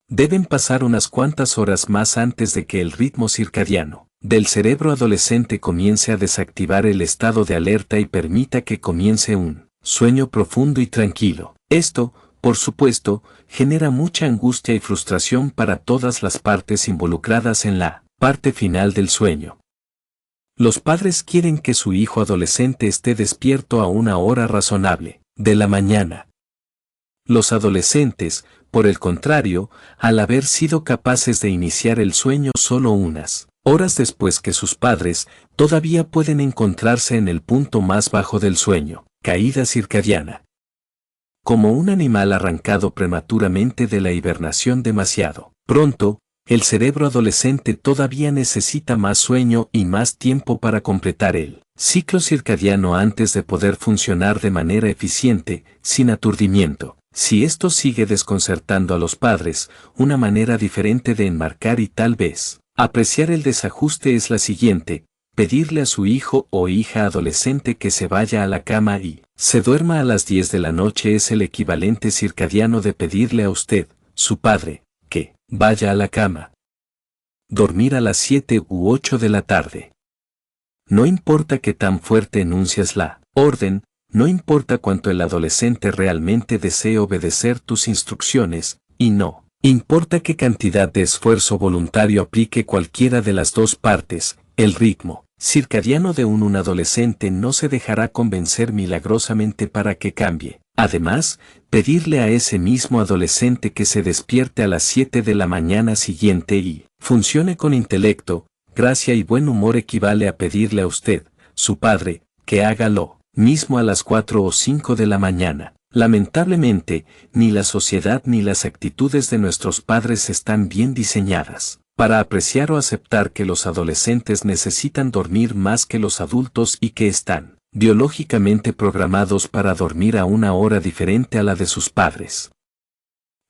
[SPEAKER 1] Deben pasar unas cuantas horas más antes de que el ritmo circadiano del cerebro adolescente comience a desactivar el estado de alerta y permita que comience un sueño profundo y tranquilo. Esto, por supuesto, genera mucha angustia y frustración para todas las partes involucradas en la parte final del sueño. Los padres quieren que su hijo adolescente esté despierto a una hora razonable de la mañana. Los adolescentes, por el contrario, al haber sido capaces de iniciar el sueño solo unas horas después que sus padres, todavía pueden encontrarse en el punto más bajo del sueño, caída circadiana. Como un animal arrancado prematuramente de la hibernación demasiado pronto, el cerebro adolescente todavía necesita más sueño y más tiempo para completar el ciclo circadiano antes de poder funcionar de manera eficiente, sin aturdimiento. Si esto sigue desconcertando a los padres, una manera diferente de enmarcar y tal vez apreciar el desajuste es la siguiente: pedirle a su hijo o hija adolescente que se vaya a la cama y se duerma a las 10 de la noche es el equivalente circadiano de pedirle a usted, su padre, que vaya a la cama. Dormir a las 7 u 8 de la tarde. No importa qué tan fuerte enuncias la orden, no importa cuánto el adolescente realmente desee obedecer tus instrucciones, y no importa qué cantidad de esfuerzo voluntario aplique cualquiera de las dos partes, el ritmo circadiano de un adolescente no se dejará convencer milagrosamente para que cambie. Además, pedirle a ese mismo adolescente que se despierte a las 7 de la mañana siguiente y funcione con intelecto, gracia y buen humor equivale a pedirle a usted, su padre, que haga lo mismo a las 4 o 5 de la mañana. Lamentablemente, ni la sociedad ni las actitudes de nuestros padres están bien diseñadas para apreciar o aceptar que los adolescentes necesitan dormir más que los adultos y que están biológicamente programados para dormir a una hora diferente a la de sus padres.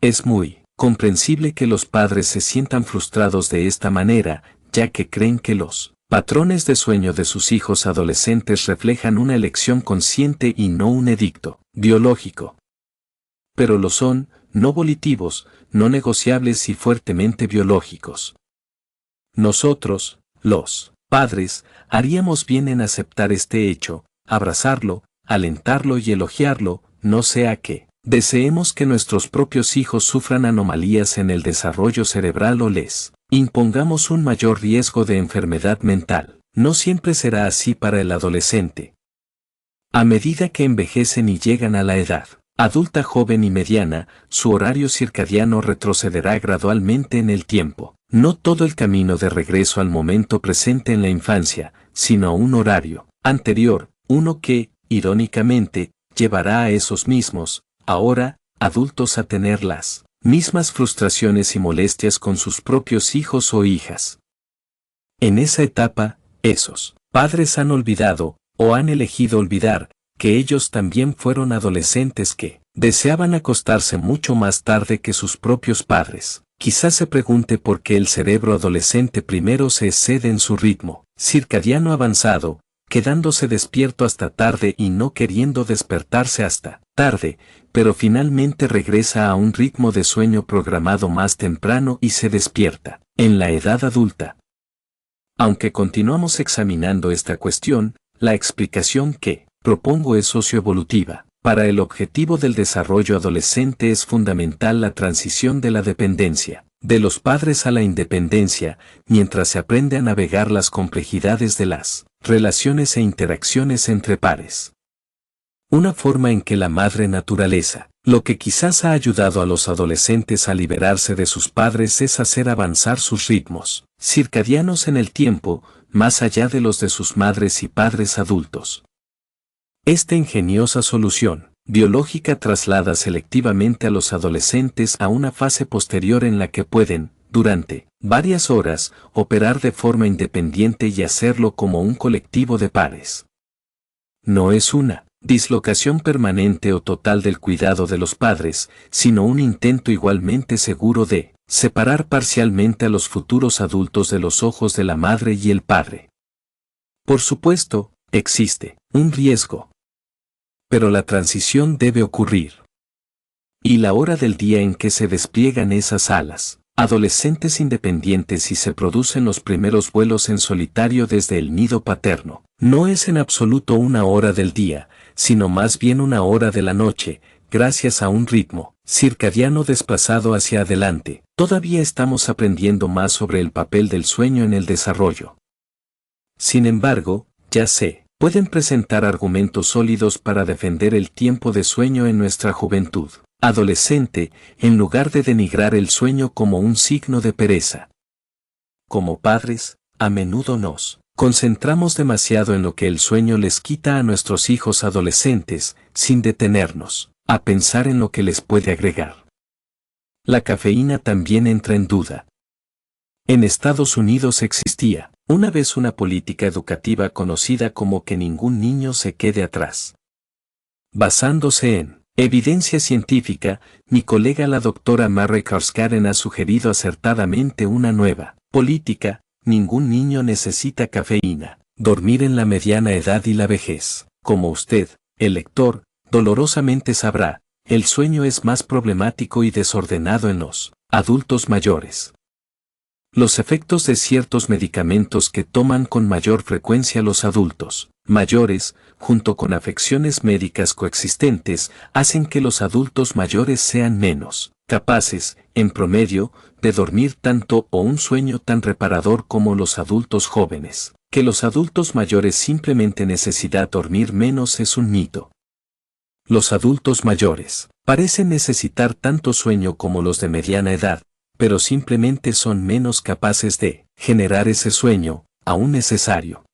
[SPEAKER 1] Es muy comprensible que los padres se sientan frustrados de esta manera, ya que creen que los patrones de sueño de sus hijos adolescentes reflejan una elección consciente y no un edicto biológico. Pero lo son, no volitivos, no negociables y fuertemente biológicos. Nosotros, los padres, haríamos bien en aceptar este hecho, abrazarlo, alentarlo y elogiarlo, no sea que deseemos que nuestros propios hijos sufran anomalías en el desarrollo cerebral o les impongamos un mayor riesgo de enfermedad mental. No siempre será así para el adolescente. A medida que envejecen y llegan a la edad adulta joven y mediana, su horario circadiano retrocederá gradualmente en el tiempo. No todo el camino de regreso al momento presente en la infancia, sino a un horario anterior, uno que, irónicamente, llevará a esos mismos, ahora, adultos a tener las mismas frustraciones y molestias con sus propios hijos o hijas. En esa etapa, esos padres han olvidado, o han elegido olvidar, que ellos también fueron adolescentes que deseaban acostarse mucho más tarde que sus propios padres. Quizás se pregunte por qué el cerebro adolescente primero se excede en su ritmo circadiano avanzado, quedándose despierto hasta tarde y no queriendo despertarse hasta tarde, pero finalmente regresa a un ritmo de sueño programado más temprano y se despierta en la edad adulta. Aunque continuamos examinando esta cuestión, la explicación que propongo es socioevolutiva. Para el objetivo del desarrollo adolescente es fundamental la transición de la dependencia de los padres a la independencia, mientras se aprende a navegar las complejidades de las relaciones e interacciones entre pares. Una forma en que la madre naturaleza, lo que quizás ha ayudado a los adolescentes a liberarse de sus padres es hacer avanzar sus ritmos circadianos en el tiempo, más allá de los de sus madres y padres adultos. Esta ingeniosa solución biológica traslada selectivamente a los adolescentes a una fase posterior en la que pueden, durante varias horas, operar de forma independiente y hacerlo como un colectivo de pares. No es una dislocación permanente o total del cuidado de los padres, sino un intento igualmente seguro de separar parcialmente a los futuros adultos de los ojos de la madre y el padre. Por supuesto, existe un riesgo. Pero la transición debe ocurrir. Y la hora del día en que se despliegan esas alas, adolescentes independientes y se producen los primeros vuelos en solitario desde el nido paterno, no es en absoluto una hora del día, sino más bien una hora de la noche, gracias a un ritmo circadiano desplazado hacia adelante. Todavía estamos aprendiendo más sobre el papel del sueño en el desarrollo. Sin embargo, ya pueden presentar argumentos sólidos para defender el tiempo de sueño en nuestra juventud adolescente, en lugar de denigrar el sueño como un signo de pereza. Como padres, a menudo nos concentramos demasiado en lo que el sueño les quita a nuestros hijos adolescentes, sin detenernos a pensar en lo que les puede agregar. La cafeína también entra en duda. En Estados Unidos existía una vez una política educativa conocida como que ningún niño se quede atrás. Basándose en evidencia científica, mi colega la doctora Mary Karskaren ha sugerido acertadamente una nueva política: ningún niño necesita cafeína. Dormir en la mediana edad y la vejez. Como usted, el lector, dolorosamente sabrá, el sueño es más problemático y desordenado en los adultos mayores. Los efectos de ciertos medicamentos que toman con mayor frecuencia los adultos mayores, junto con afecciones médicas coexistentes, hacen que los adultos mayores sean menos capaces, en promedio, de dormir tanto o un sueño tan reparador como los adultos jóvenes. Que los adultos mayores simplemente necesitan dormir menos es un mito. Los adultos mayores parecen necesitar tanto sueño como los de mediana edad, pero simplemente son menos capaces de generar ese sueño, aún necesario.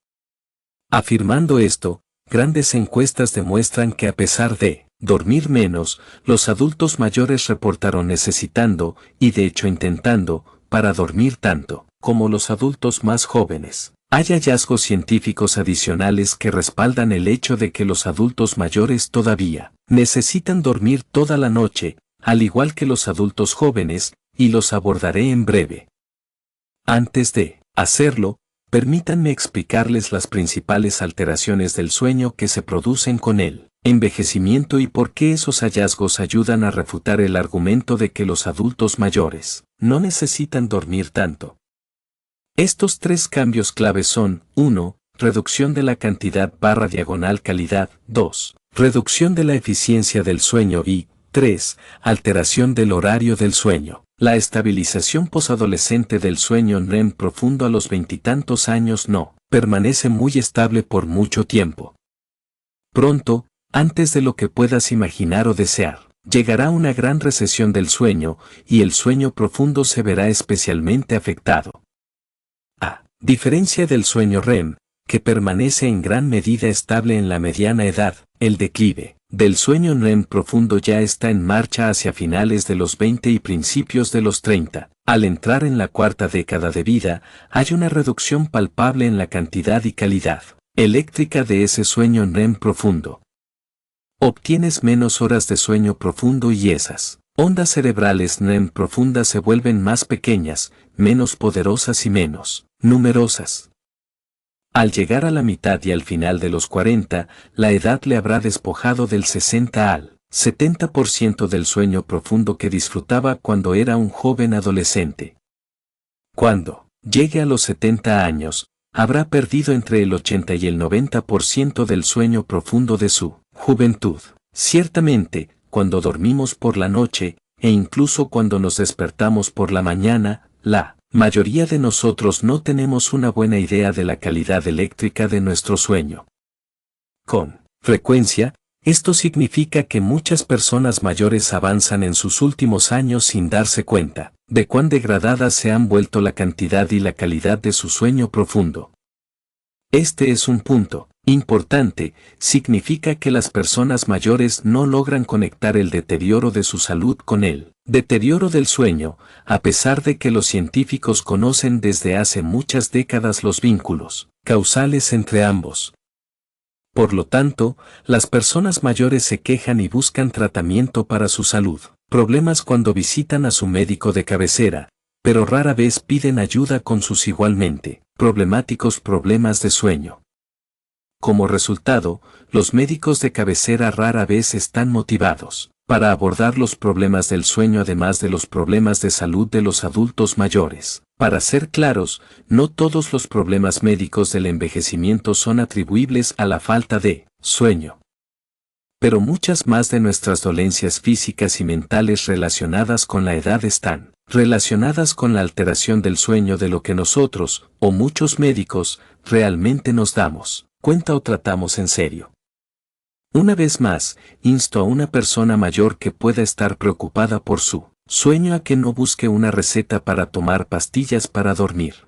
[SPEAKER 1] Afirmando esto, grandes encuestas demuestran que a pesar de dormir menos, los adultos mayores reportaron necesitando, y de hecho intentando, para dormir tanto, como los adultos más jóvenes. Hay hallazgos científicos adicionales que respaldan el hecho de que los adultos mayores todavía necesitan dormir toda la noche, al igual que los adultos jóvenes, y los abordaré en breve. Antes de hacerlo, permítanme explicarles las principales alteraciones del sueño que se producen con el envejecimiento y por qué esos hallazgos ayudan a refutar el argumento de que los adultos mayores no necesitan dormir tanto. Estos tres cambios claves son: 1. Reducción de la cantidad/calidad. 2. Reducción de la eficiencia del sueño y 3. Alteración del horario del sueño. La estabilización posadolescente del sueño REM profundo a los veintitantos años no permanece muy estable por mucho tiempo. Pronto, antes de lo que puedas imaginar o desear, llegará una gran recesión del sueño y el sueño profundo se verá especialmente afectado. A diferencia del sueño REM, que permanece en gran medida estable en la mediana edad, el declive del sueño REM profundo ya está en marcha hacia finales de los 20 y principios de los 30. Al entrar en la cuarta década de vida, hay una reducción palpable en la cantidad y calidad eléctrica de ese sueño REM profundo. Obtienes menos horas de sueño profundo y esas ondas cerebrales REM profundas se vuelven más pequeñas, menos poderosas y menos numerosas. Al llegar a la mitad y al final de los 40, la edad le habrá despojado del 60 al 70% del sueño profundo que disfrutaba cuando era un joven adolescente. Cuando llegue a los 70 años, habrá perdido entre el 80 y el 90% del sueño profundo de su juventud. Ciertamente, cuando dormimos por la noche, e incluso cuando nos despertamos por la mañana, la mayoría de nosotros no tenemos una buena idea de la calidad eléctrica de nuestro sueño. Con frecuencia, esto significa que muchas personas mayores avanzan en sus últimos años sin darse cuenta de cuán degradadas se han vuelto la cantidad y la calidad de su sueño profundo. Este es un punto importante, significa que las personas mayores no logran conectar el deterioro de su salud con el deterioro del sueño, a pesar de que los científicos conocen desde hace muchas décadas los vínculos causales entre ambos. Por lo tanto, las personas mayores se quejan y buscan tratamiento para su salud, problemas cuando visitan a su médico de cabecera, pero rara vez piden ayuda con sus igualmente problemáticos problemas de sueño. Como resultado, los médicos de cabecera rara vez están motivados para abordar los problemas del sueño además de los problemas de salud de los adultos mayores. Para ser claros, no todos los problemas médicos del envejecimiento son atribuibles a la falta de sueño. Pero muchas más de nuestras dolencias físicas y mentales relacionadas con la edad están relacionadas con la alteración del sueño de lo que nosotros, o muchos médicos, realmente nos damos cuenta o tratamos en serio. Una vez más, insto a una persona mayor que pueda estar preocupada por su sueño a que no busque una receta para tomar pastillas para dormir.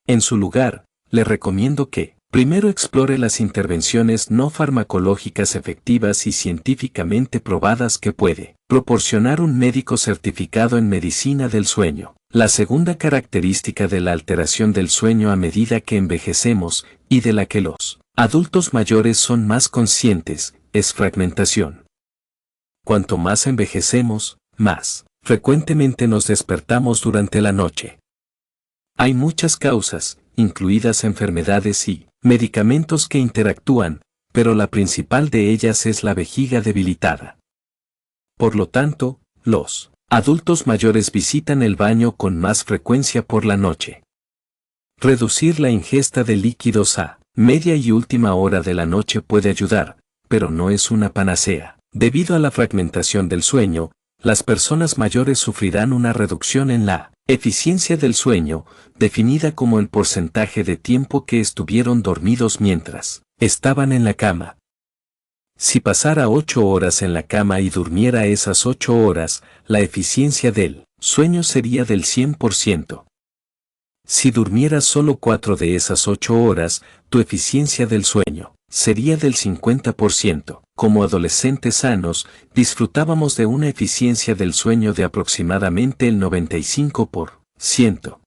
[SPEAKER 1] En su lugar, le recomiendo que primero explore las intervenciones no farmacológicas efectivas y científicamente probadas que puede proporcionar un médico certificado en medicina del sueño. La segunda característica de la alteración del sueño a medida que envejecemos, y de la que los adultos mayores son más conscientes, es fragmentación. Cuanto más envejecemos, más frecuentemente nos despertamos durante la noche. Hay muchas causas, incluidas enfermedades y medicamentos que interactúan, pero la principal de ellas es la vejiga debilitada. Por lo tanto, los adultos mayores visitan el baño con más frecuencia por la noche. Reducir la ingesta de líquidos a media y última hora de la noche puede ayudar, pero no es una panacea. Debido a la fragmentación del sueño, las personas mayores sufrirán una reducción en la eficiencia del sueño, definida como el porcentaje de tiempo que estuvieron dormidos mientras estaban en la cama. Si pasara 8 horas en la cama y durmiera esas 8 horas, la eficiencia del sueño sería del 100%. Si durmieras solo 4 de esas 8 horas, tu eficiencia del sueño sería del 50%. Como adolescentes sanos, disfrutábamos de una eficiencia del sueño de aproximadamente el 95%.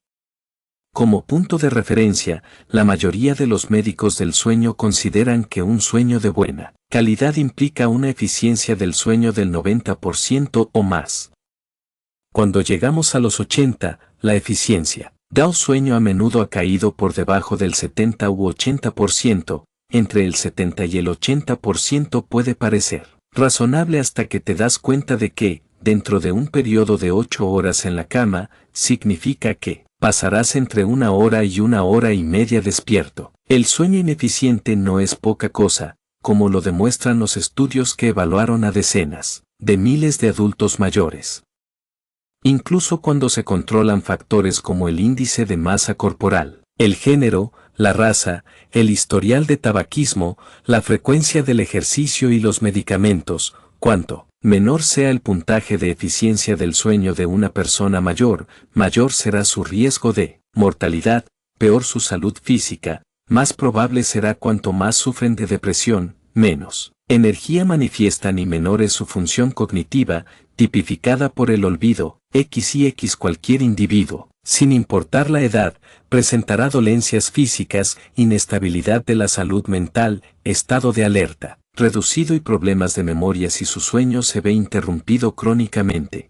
[SPEAKER 1] Como punto de referencia, la mayoría de los médicos del sueño consideran que un sueño de buena calidad implica una eficiencia del sueño del 90% o más. Cuando llegamos a los 80, la eficiencia del sueño a menudo ha caído por debajo del 70 u 80%, entre el 70 y el 80% puede parecer razonable hasta que te das cuenta de que, dentro de un periodo de 8 horas en la cama, significa que pasarás entre 1 hora y 1 hora y media despierto. El sueño ineficiente no es poca cosa, como lo demuestran los estudios que evaluaron a decenas de miles de adultos mayores. Incluso cuando se controlan factores como el índice de masa corporal, el género, la raza, el historial de tabaquismo, la frecuencia del ejercicio y los medicamentos, cuanto menor sea el puntaje de eficiencia del sueño de una persona mayor, mayor será su riesgo de mortalidad, peor su salud física, más probable será cuanto más sufren de depresión, menos energía manifiestan y menor es su función cognitiva, tipificada por el olvido. Cualquier individuo, sin importar la edad, presentará dolencias físicas, inestabilidad de la salud mental, estado de alerta reducido y problemas de memoria si su sueño se ve interrumpido crónicamente.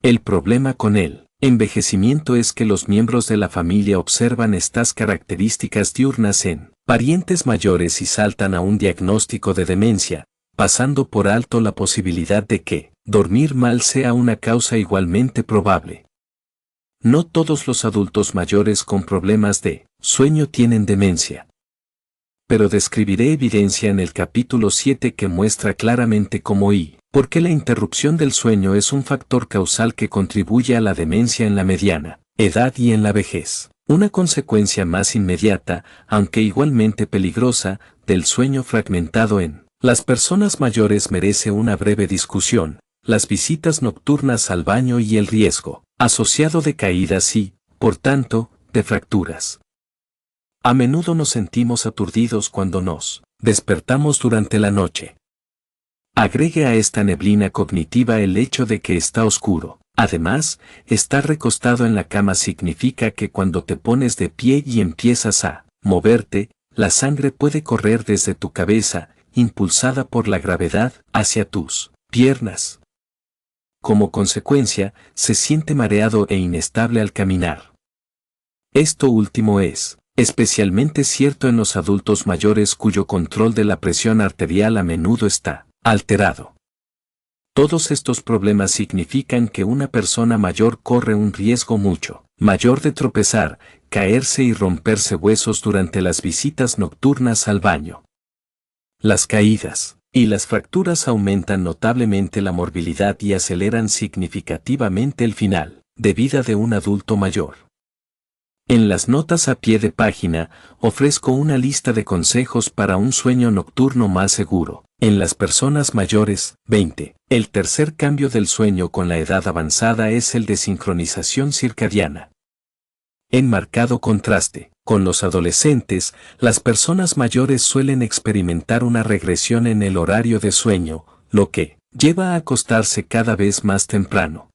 [SPEAKER 1] El problema con el envejecimiento es que los miembros de la familia observan estas características diurnas en parientes mayores y saltan a un diagnóstico de demencia, pasando por alto la posibilidad de que dormir mal sea una causa igualmente probable. No todos los adultos mayores con problemas de sueño tienen demencia. Pero describiré evidencia en el capítulo 7 que muestra claramente cómo y por qué la interrupción del sueño es un factor causal que contribuye a la demencia en la mediana edad y en la vejez. Una consecuencia más inmediata, aunque igualmente peligrosa, del sueño fragmentado en las personas mayores merece una breve discusión: las visitas nocturnas al baño y el riesgo asociado de caídas y, por tanto, de fracturas. A menudo nos sentimos aturdidos cuando nos despertamos durante la noche. Agregue a esta neblina cognitiva el hecho de que está oscuro. Además, estar recostado en la cama significa que cuando te pones de pie y empiezas a moverte, la sangre puede correr desde tu cabeza, impulsada por la gravedad, hacia tus piernas. Como consecuencia, se siente mareado e inestable al caminar. Esto último es especialmente cierto en los adultos mayores cuyo control de la presión arterial a menudo está alterado. Todos estos problemas significan que una persona mayor corre un riesgo mucho mayor de tropezar, caerse y romperse huesos durante las visitas nocturnas al baño. Las caídas y las fracturas aumentan notablemente la morbilidad y aceleran significativamente el final de vida de un adulto mayor. En las notas a pie de página, ofrezco una lista de consejos para un sueño nocturno más seguro. En las personas mayores, 20. El tercer cambio del sueño con la edad avanzada es el de sincronización circadiana. En marcado contraste con los adolescentes, las personas mayores suelen experimentar una regresión en el horario de sueño, lo que lleva a acostarse cada vez más temprano.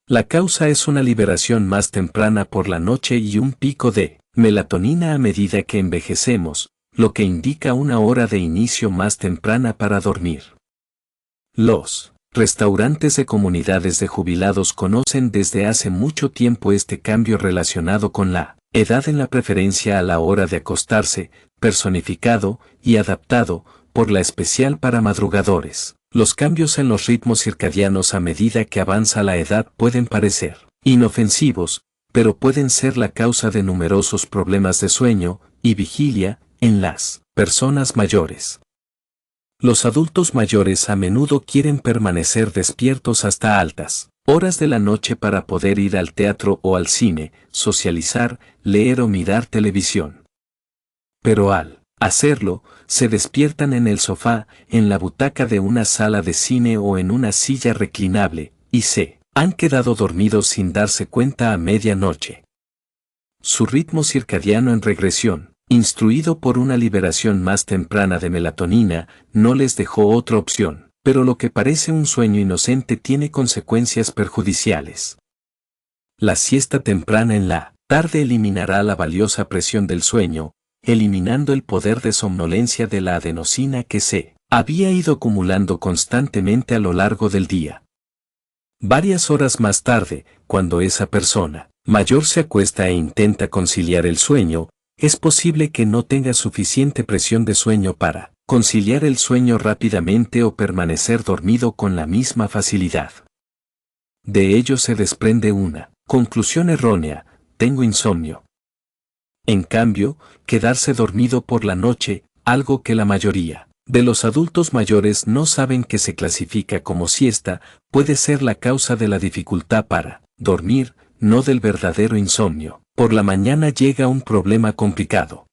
[SPEAKER 1] La causa es una liberación más temprana por la noche y un pico de melatonina a medida que envejecemos, lo que indica una hora de inicio más temprana para dormir. Los restaurantes de comunidades de jubilados conocen desde hace mucho tiempo este cambio relacionado con la edad en la preferencia a la hora de acostarse, personificado y adaptado por la especial para madrugadores. Los cambios en los ritmos circadianos a medida que avanza la edad pueden parecer inofensivos, pero pueden ser la causa de numerosos problemas de sueño y vigilia en las personas mayores. Los adultos mayores a menudo quieren permanecer despiertos hasta altas horas de la noche para poder ir al teatro o al cine, socializar, leer o mirar televisión. Pero al hacerlo, se despiertan en el sofá, en la butaca de una sala de cine o en una silla reclinable, y se han quedado dormidos sin darse cuenta a medianoche. Su ritmo circadiano en regresión, instruido por una liberación más temprana de melatonina, no les dejó otra opción, pero lo que parece un sueño inocente tiene consecuencias perjudiciales. La siesta temprana en la tarde eliminará la valiosa presión del sueño, eliminando el poder de somnolencia de la adenosina que se había ido acumulando constantemente a lo largo del día. Varias horas más tarde, cuando esa persona mayor se acuesta e intenta conciliar el sueño, es posible que no tenga suficiente presión de sueño para conciliar el sueño rápidamente o permanecer dormido con la misma facilidad. De ello se desprende una Conclusión errónea, tengo insomnio. En cambio, quedarse dormido por la noche, algo que la mayoría de los adultos mayores no saben que se clasifica como siesta, puede ser la causa de la dificultad para dormir, no del verdadero insomnio. Por la mañana llega un problema complicado.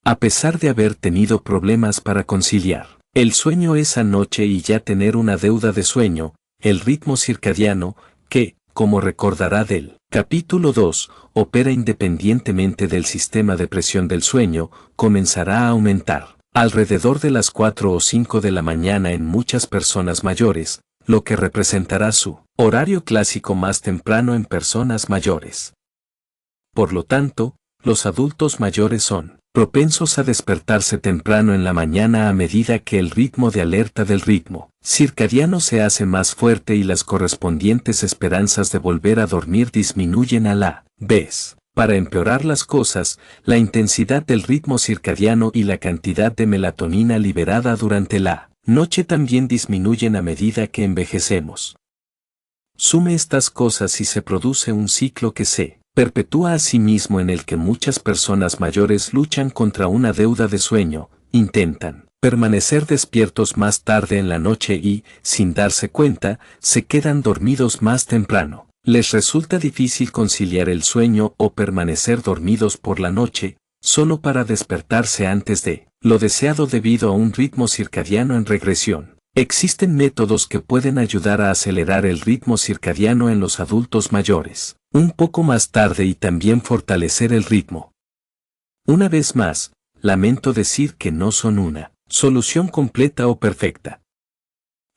[SPEAKER 1] A pesar de haber tenido problemas para conciliar el sueño esa noche y ya tener una deuda de sueño, el ritmo circadiano, que, como recordará del capítulo 2, opera independientemente del sistema de presión del sueño, comenzará a aumentar alrededor de las 4 o 5 de la mañana en muchas personas mayores, lo que representará su horario clásico más temprano en personas mayores. Por lo tanto, los adultos mayores son propensos a despertarse temprano en la mañana a medida que el ritmo de alerta del ritmo circadiano se hace más fuerte y las correspondientes esperanzas de volver a dormir disminuyen a la vez. Para empeorar las cosas, la intensidad del ritmo circadiano y la cantidad de melatonina liberada durante la noche también disminuyen a medida que envejecemos. Sume estas cosas y se produce un ciclo que se perpetúa a sí mismo en el que muchas personas mayores luchan contra una deuda de sueño, intentan permanecer despiertos más tarde en la noche y, sin darse cuenta, se quedan dormidos más temprano. Les resulta difícil conciliar el sueño o permanecer dormidos por la noche, solo para despertarse antes de lo deseado debido a un ritmo circadiano en regresión. Existen métodos que pueden ayudar a acelerar el ritmo circadiano en los adultos mayores, un poco más tarde y también fortalecer el ritmo. Una vez más, lamento decir que no son una solución completa o perfecta.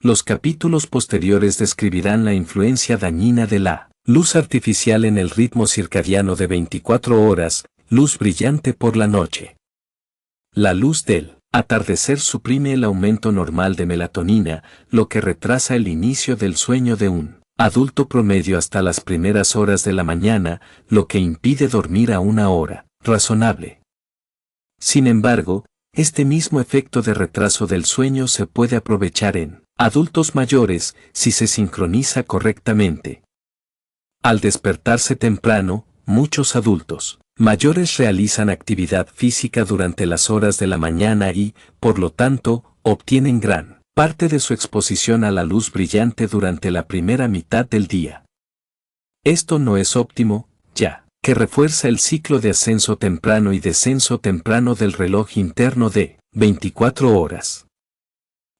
[SPEAKER 1] Los capítulos posteriores describirán la influencia dañina de la luz artificial en el ritmo circadiano de 24 horas, luz brillante por la noche. La luz del atardecer suprime el aumento normal de melatonina, lo que retrasa el inicio del sueño de un adulto promedio hasta las primeras horas de la mañana, lo que impide dormir a una hora razonable. Sin embargo, este mismo efecto de retraso del sueño se puede aprovechar en adultos mayores si se sincroniza correctamente. Al despertarse temprano, muchos adultos mayores realizan actividad física durante las horas de la mañana y, por lo tanto, obtienen gran parte de su exposición a la luz brillante durante la primera mitad del día. Esto no es óptimo, ya que refuerza el ciclo de ascenso temprano y descenso temprano del reloj interno de 24 horas.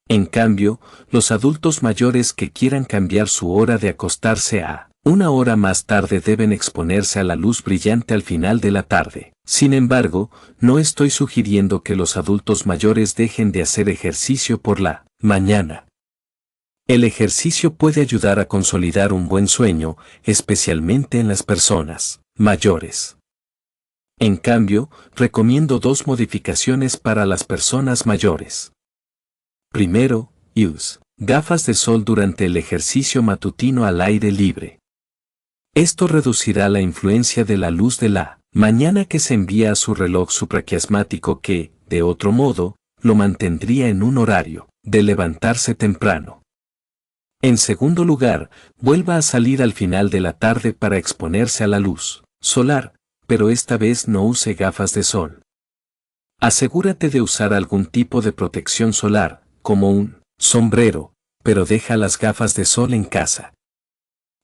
[SPEAKER 1] En cambio, los adultos mayores que quieran cambiar su hora de acostarse a una hora más tarde deben exponerse a la luz brillante al final de la tarde. Sin embargo, no estoy sugiriendo que los adultos mayores dejen de hacer ejercicio por la mañana. El ejercicio puede ayudar a consolidar un buen sueño, especialmente en las personas mayores. En cambio, recomiendo dos modificaciones para las personas mayores. Primero, use gafas de sol durante el ejercicio matutino al aire libre. Esto reducirá la influencia de la luz de la mañana que se envía a su reloj supraquiasmático que, de otro modo, lo mantendría en un horario de levantarse temprano. En segundo lugar, vuelva a salir al final de la tarde para exponerse a la luz solar, pero esta vez no use gafas de sol. Asegúrate de usar algún tipo de protección solar, como un sombrero, pero deja las gafas de sol en casa.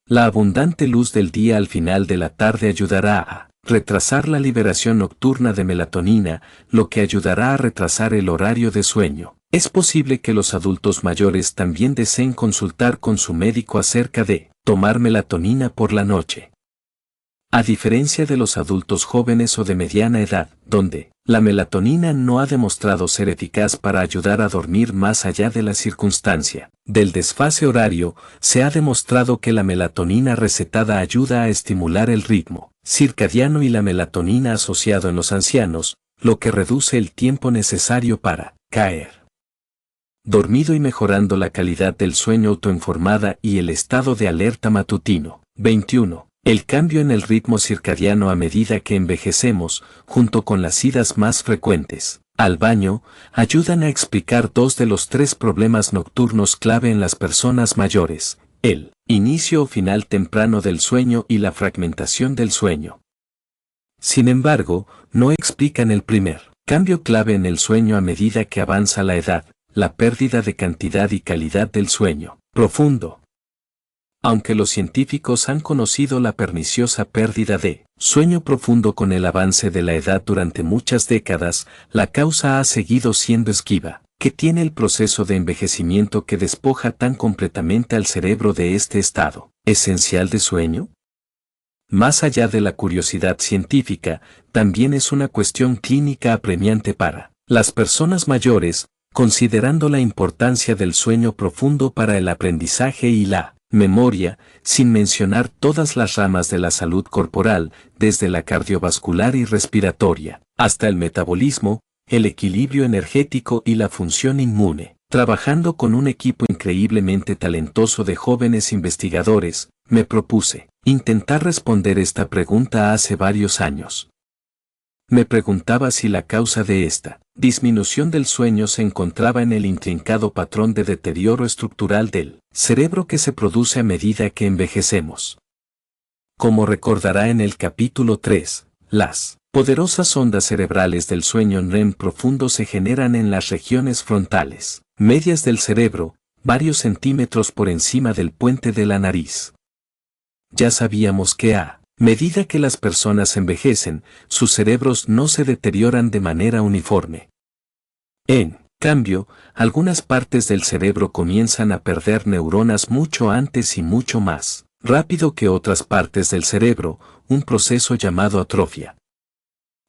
[SPEAKER 1] La abundante luz del día al final de la tarde ayudará a retrasar la liberación nocturna de melatonina, lo que ayudará a retrasar el horario de sueño. Es posible que los adultos mayores también deseen consultar con su médico acerca de tomar melatonina por la noche. A diferencia de los adultos jóvenes o de mediana edad, donde la melatonina no ha demostrado ser eficaz para ayudar a dormir más allá de la circunstancia del desfase horario, se ha demostrado que la melatonina recetada ayuda a estimular el ritmo circadiano y la melatonina asociado en los ancianos, lo que reduce el tiempo necesario para caer dormido y mejorando la calidad del sueño autoinformada y el estado de alerta matutino. 21. El cambio en el ritmo circadiano a medida que envejecemos, junto con las idas más frecuentes al baño, ayudan a explicar dos de los tres problemas nocturnos clave en las personas mayores: el inicio o final temprano del sueño y la fragmentación del sueño. Sin embargo, no explican el primer cambio clave en el sueño a medida que avanza la edad, la pérdida de cantidad y calidad del sueño profundo. Aunque los científicos han conocido la perniciosa pérdida de sueño profundo con el avance de la edad durante muchas décadas, la causa ha seguido siendo esquiva. ¿Qué tiene el proceso de envejecimiento que despoja tan completamente al cerebro de este estado esencial de sueño? Más allá de la curiosidad científica, también es una cuestión clínica apremiante para las personas mayores, considerando la importancia del sueño profundo para el aprendizaje y la memoria, sin mencionar todas las ramas de la salud corporal, desde la cardiovascular y respiratoria, hasta el metabolismo, el equilibrio energético y la función inmune. Trabajando con un equipo increíblemente talentoso de jóvenes investigadores, me propuse intentar responder esta pregunta hace varios años. Me preguntaba si la causa de esta disminución del sueño se encontraba en el intrincado patrón de deterioro estructural del cerebro que se produce a medida que envejecemos. Como recordará en el capítulo 3, las poderosas ondas cerebrales del sueño REM profundo se generan en las regiones frontales medias del cerebro, varios centímetros por encima del puente de la nariz. Ya sabíamos que a medida que las personas envejecen, sus cerebros no se deterioran de manera uniforme. En cambio, algunas partes del cerebro comienzan a perder neuronas mucho antes y mucho más rápido que otras partes del cerebro, un proceso llamado atrofia.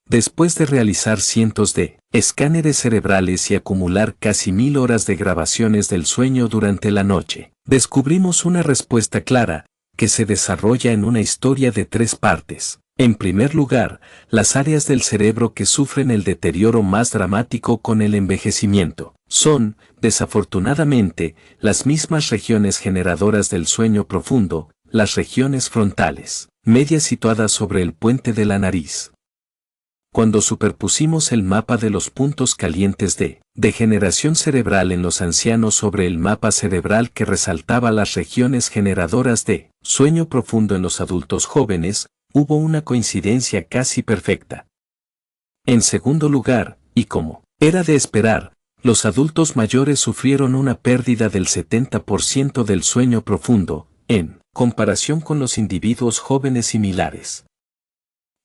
[SPEAKER 1] Después de realizar cientos de escáneres cerebrales y acumular casi 1000 horas de grabaciones del sueño durante la noche, descubrimos una respuesta clara, que se desarrolla en una historia de 3 partes. En primer lugar, las áreas del cerebro que sufren el deterioro más dramático con el envejecimiento son, desafortunadamente, las mismas regiones generadoras del sueño profundo, las regiones frontales, medias situadas sobre el puente de la nariz. Cuando superpusimos el mapa de los puntos calientes de degeneración cerebral en los ancianos sobre el mapa cerebral que resaltaba las regiones generadoras de sueño profundo en los adultos jóvenes, hubo una coincidencia casi perfecta. En segundo lugar, y como era de esperar, los adultos mayores sufrieron una pérdida del 70% del sueño profundo, en comparación con los individuos jóvenes similares.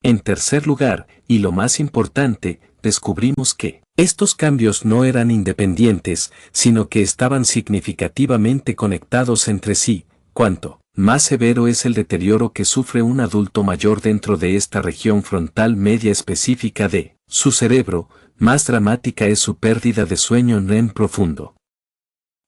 [SPEAKER 1] En tercer lugar, y lo más importante, descubrimos que estos cambios no eran independientes, sino que estaban significativamente conectados entre sí. Cuanto más severo es el deterioro que sufre un adulto mayor dentro de esta región frontal media específica de su cerebro, más dramática es su pérdida de sueño REM profundo.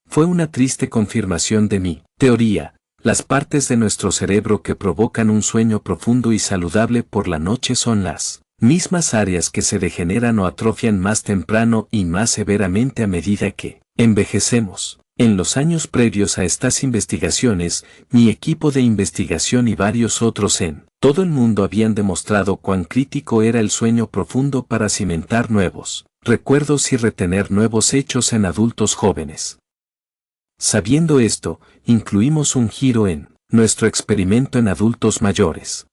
[SPEAKER 1] Fue una triste confirmación de mi teoría. Las partes de nuestro cerebro que provocan un sueño profundo y saludable por la noche son las mismas áreas que se degeneran o atrofian más temprano y más severamente a medida que envejecemos. En los años previos a estas investigaciones, mi equipo de investigación y varios otros en todo el mundo habían demostrado cuán crítico era el sueño profundo para cimentar nuevos recuerdos y retener nuevos hechos en adultos jóvenes. Sabiendo esto, incluimos un giro en nuestro experimento en adultos mayores.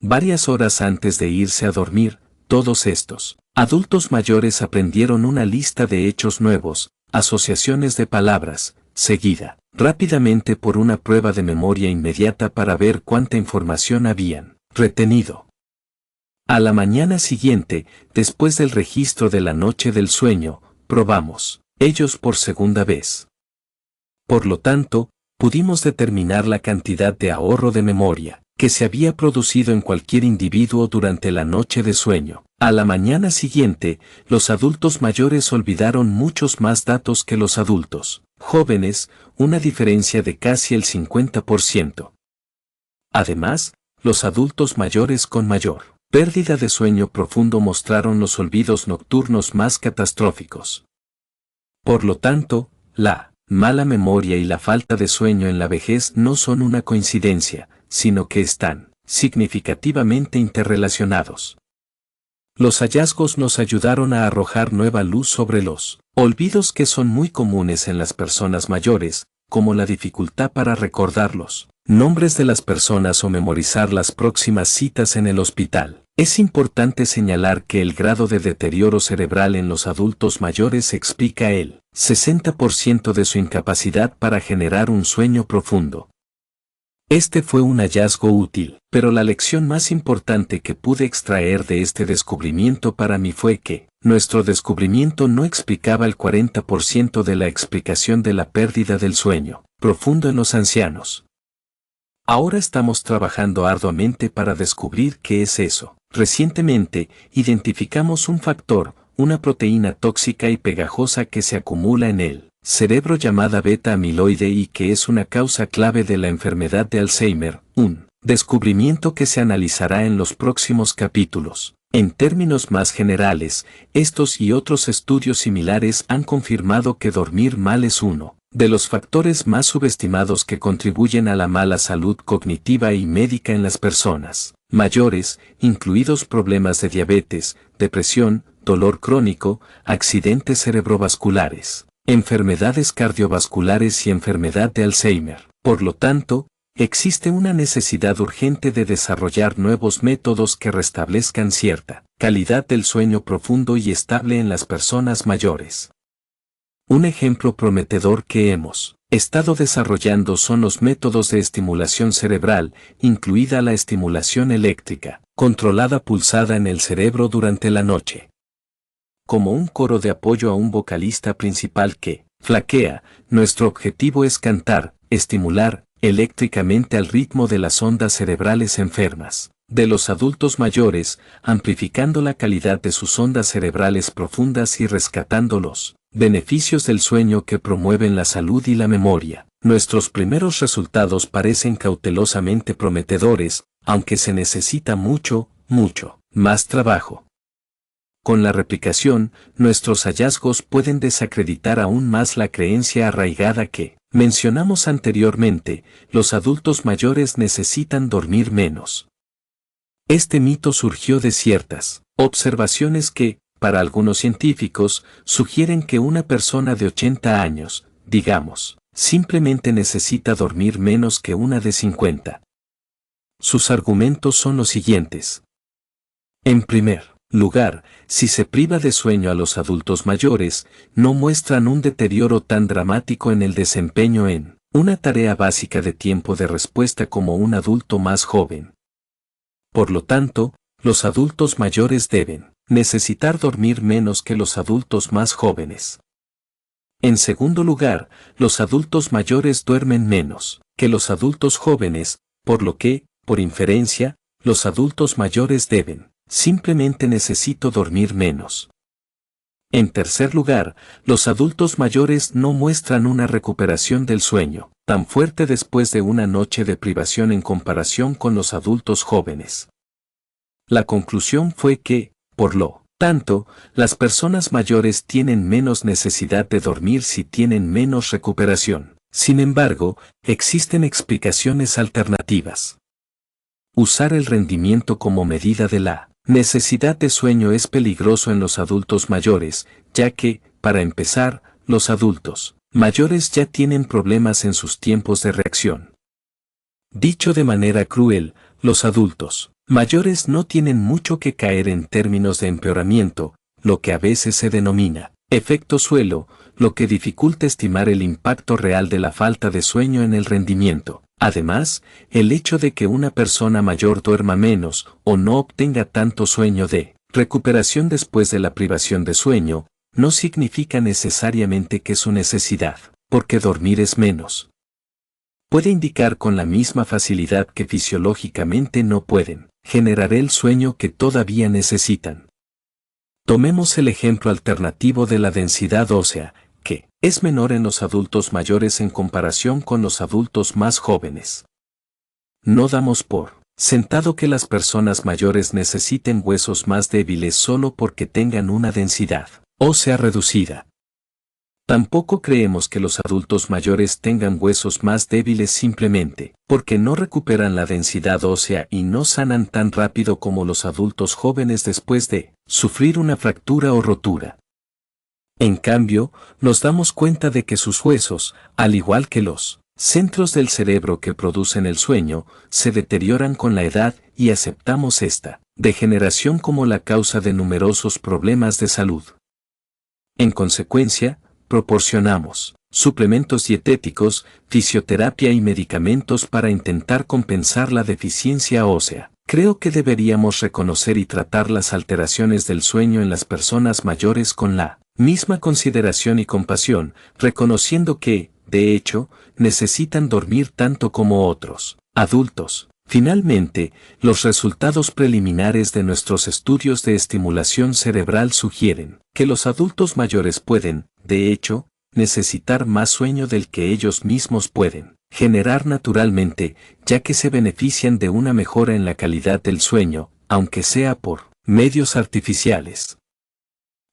[SPEAKER 1] Varias horas antes de irse a dormir, todos estos adultos mayores aprendieron una lista de hechos nuevos, asociaciones de palabras, seguida rápidamente por una prueba de memoria inmediata para ver cuánta información habían retenido. A la mañana siguiente, después del registro de la noche del sueño, probamos ellos por segunda vez. Por lo tanto, pudimos determinar la cantidad de ahorro de memoria que se había producido en cualquier individuo durante la noche de sueño. A la mañana siguiente, los adultos mayores olvidaron muchos más datos que los adultos jóvenes, una diferencia de casi el 50%. Además, los adultos mayores con mayor pérdida de sueño profundo mostraron los olvidos nocturnos más catastróficos. Por lo tanto, la mala memoria y la falta de sueño en la vejez no son una coincidencia, sino que están significativamente interrelacionados. Los hallazgos nos ayudaron a arrojar nueva luz sobre los olvidos que son muy comunes en las personas mayores, como la dificultad para recordar los nombres de las personas o memorizar las próximas citas en el hospital. Es importante señalar que el grado de deterioro cerebral en los adultos mayores explica el 60% de su incapacidad para generar un sueño profundo. Este fue un hallazgo útil, pero la lección más importante que pude extraer de este descubrimiento para mí fue que nuestro descubrimiento no explicaba el 40% de la explicación de la pérdida del sueño profundo en los ancianos. Ahora estamos trabajando arduamente para descubrir qué es eso. Recientemente, identificamos un factor, una proteína tóxica y pegajosa que se acumula en el cerebro llamada beta-amiloide y que es una causa clave de la enfermedad de Alzheimer, un descubrimiento que se analizará en los próximos capítulos. En términos más generales, estos y otros estudios similares han confirmado que dormir mal es uno de los factores más subestimados que contribuyen a la mala salud cognitiva y médica en las personas mayores, incluidos problemas de diabetes, depresión, dolor crónico, accidentes cerebrovasculares, enfermedades cardiovasculares y enfermedad de Alzheimer. Por lo tanto, existe una necesidad urgente de desarrollar nuevos métodos que restablezcan cierta calidad del sueño profundo y estable en las personas mayores. Un ejemplo prometedor que hemos estado desarrollando son los métodos de estimulación cerebral, incluida la estimulación eléctrica, controlada pulsada en el cerebro durante la noche. Como un coro de apoyo a un vocalista principal que flaquea, nuestro objetivo es cantar, estimular eléctricamente al ritmo de las ondas cerebrales enfermas de los adultos mayores, amplificando la calidad de sus ondas cerebrales profundas y rescatando los beneficios del sueño que promueven la salud y la memoria. Nuestros primeros resultados parecen cautelosamente prometedores, aunque se necesita mucho más trabajo. Con la replicación, nuestros hallazgos pueden desacreditar aún más la creencia arraigada que mencionamos anteriormente: los adultos mayores necesitan dormir menos. Este mito surgió de ciertas observaciones que, para algunos científicos, sugieren que una persona de 80 años, digamos, simplemente necesita dormir menos que una de 50. Sus argumentos son los siguientes. En primer lugar, si se priva de sueño a los adultos mayores, no muestran un deterioro tan dramático en el desempeño en una tarea básica de tiempo de respuesta como un adulto más joven. Por lo tanto, los adultos mayores deben necesitar dormir menos que los adultos más jóvenes. En segundo lugar, los adultos mayores duermen menos que los adultos jóvenes, por lo que, por inferencia, los adultos mayores deben simplemente necesito dormir menos. En tercer lugar, los adultos mayores no muestran una recuperación del sueño tan fuerte después de una noche de privación en comparación con los adultos jóvenes. La conclusión fue que, por lo tanto, las personas mayores tienen menos necesidad de dormir si tienen menos recuperación. Sin embargo, existen explicaciones alternativas. Usar el rendimiento como medida de la necesidad de sueño es peligroso en los adultos mayores, ya que, para empezar, los adultos mayores ya tienen problemas en sus tiempos de reacción. Dicho de manera cruel, los adultos mayores no tienen mucho que caer en términos de empeoramiento, lo que a veces se denomina efecto suelo, lo que dificulta estimar el impacto real de la falta de sueño en el rendimiento. Además, el hecho de que una persona mayor duerma menos o no obtenga tanto sueño de recuperación después de la privación de sueño, no significa necesariamente que su necesidad, porque dormir es menos, puede indicar con la misma facilidad que fisiológicamente no pueden generar el sueño que todavía necesitan. Tomemos el ejemplo alternativo de la densidad ósea, que es menor en los adultos mayores en comparación con los adultos más jóvenes. No damos por sentado que las personas mayores necesiten huesos más débiles solo porque tengan una densidad ósea reducida. Tampoco creemos que los adultos mayores tengan huesos más débiles simplemente porque no recuperan la densidad ósea y no sanan tan rápido como los adultos jóvenes después de sufrir una fractura o rotura. En cambio, nos damos cuenta de que sus huesos, al igual que los centros del cerebro que producen el sueño, se deterioran con la edad y aceptamos esta degeneración como la causa de numerosos problemas de salud. En consecuencia, proporcionamos suplementos dietéticos, fisioterapia y medicamentos para intentar compensar la deficiencia ósea. Creo que deberíamos reconocer y tratar las alteraciones del sueño en las personas mayores con la misma consideración y compasión, reconociendo que, de hecho, necesitan dormir tanto como otros adultos. Finalmente, los resultados preliminares de nuestros estudios de estimulación cerebral sugieren que los adultos mayores pueden, de hecho, necesitar más sueño del que ellos mismos pueden generar naturalmente, ya que se benefician de una mejora en la calidad del sueño, aunque sea por medios artificiales.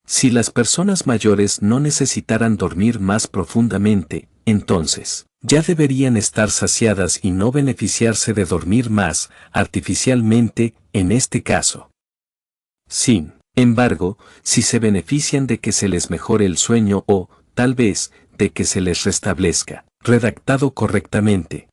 [SPEAKER 1] Si las personas mayores no necesitaran dormir más profundamente, entonces, ya deberían estar saciadas y no beneficiarse de dormir más artificialmente, en este caso. Sin embargo, si se benefician de que se les mejore el sueño o, tal vez, de que se les restablezca, redactado correctamente.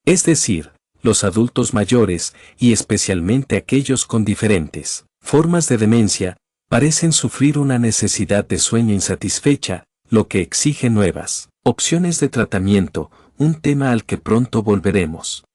[SPEAKER 1] Es decir, los adultos mayores, y especialmente aquellos con diferentes formas de demencia, parecen sufrir una necesidad de sueño insatisfecha, lo que exige nuevas opciones de tratamiento, un tema al que pronto volveremos.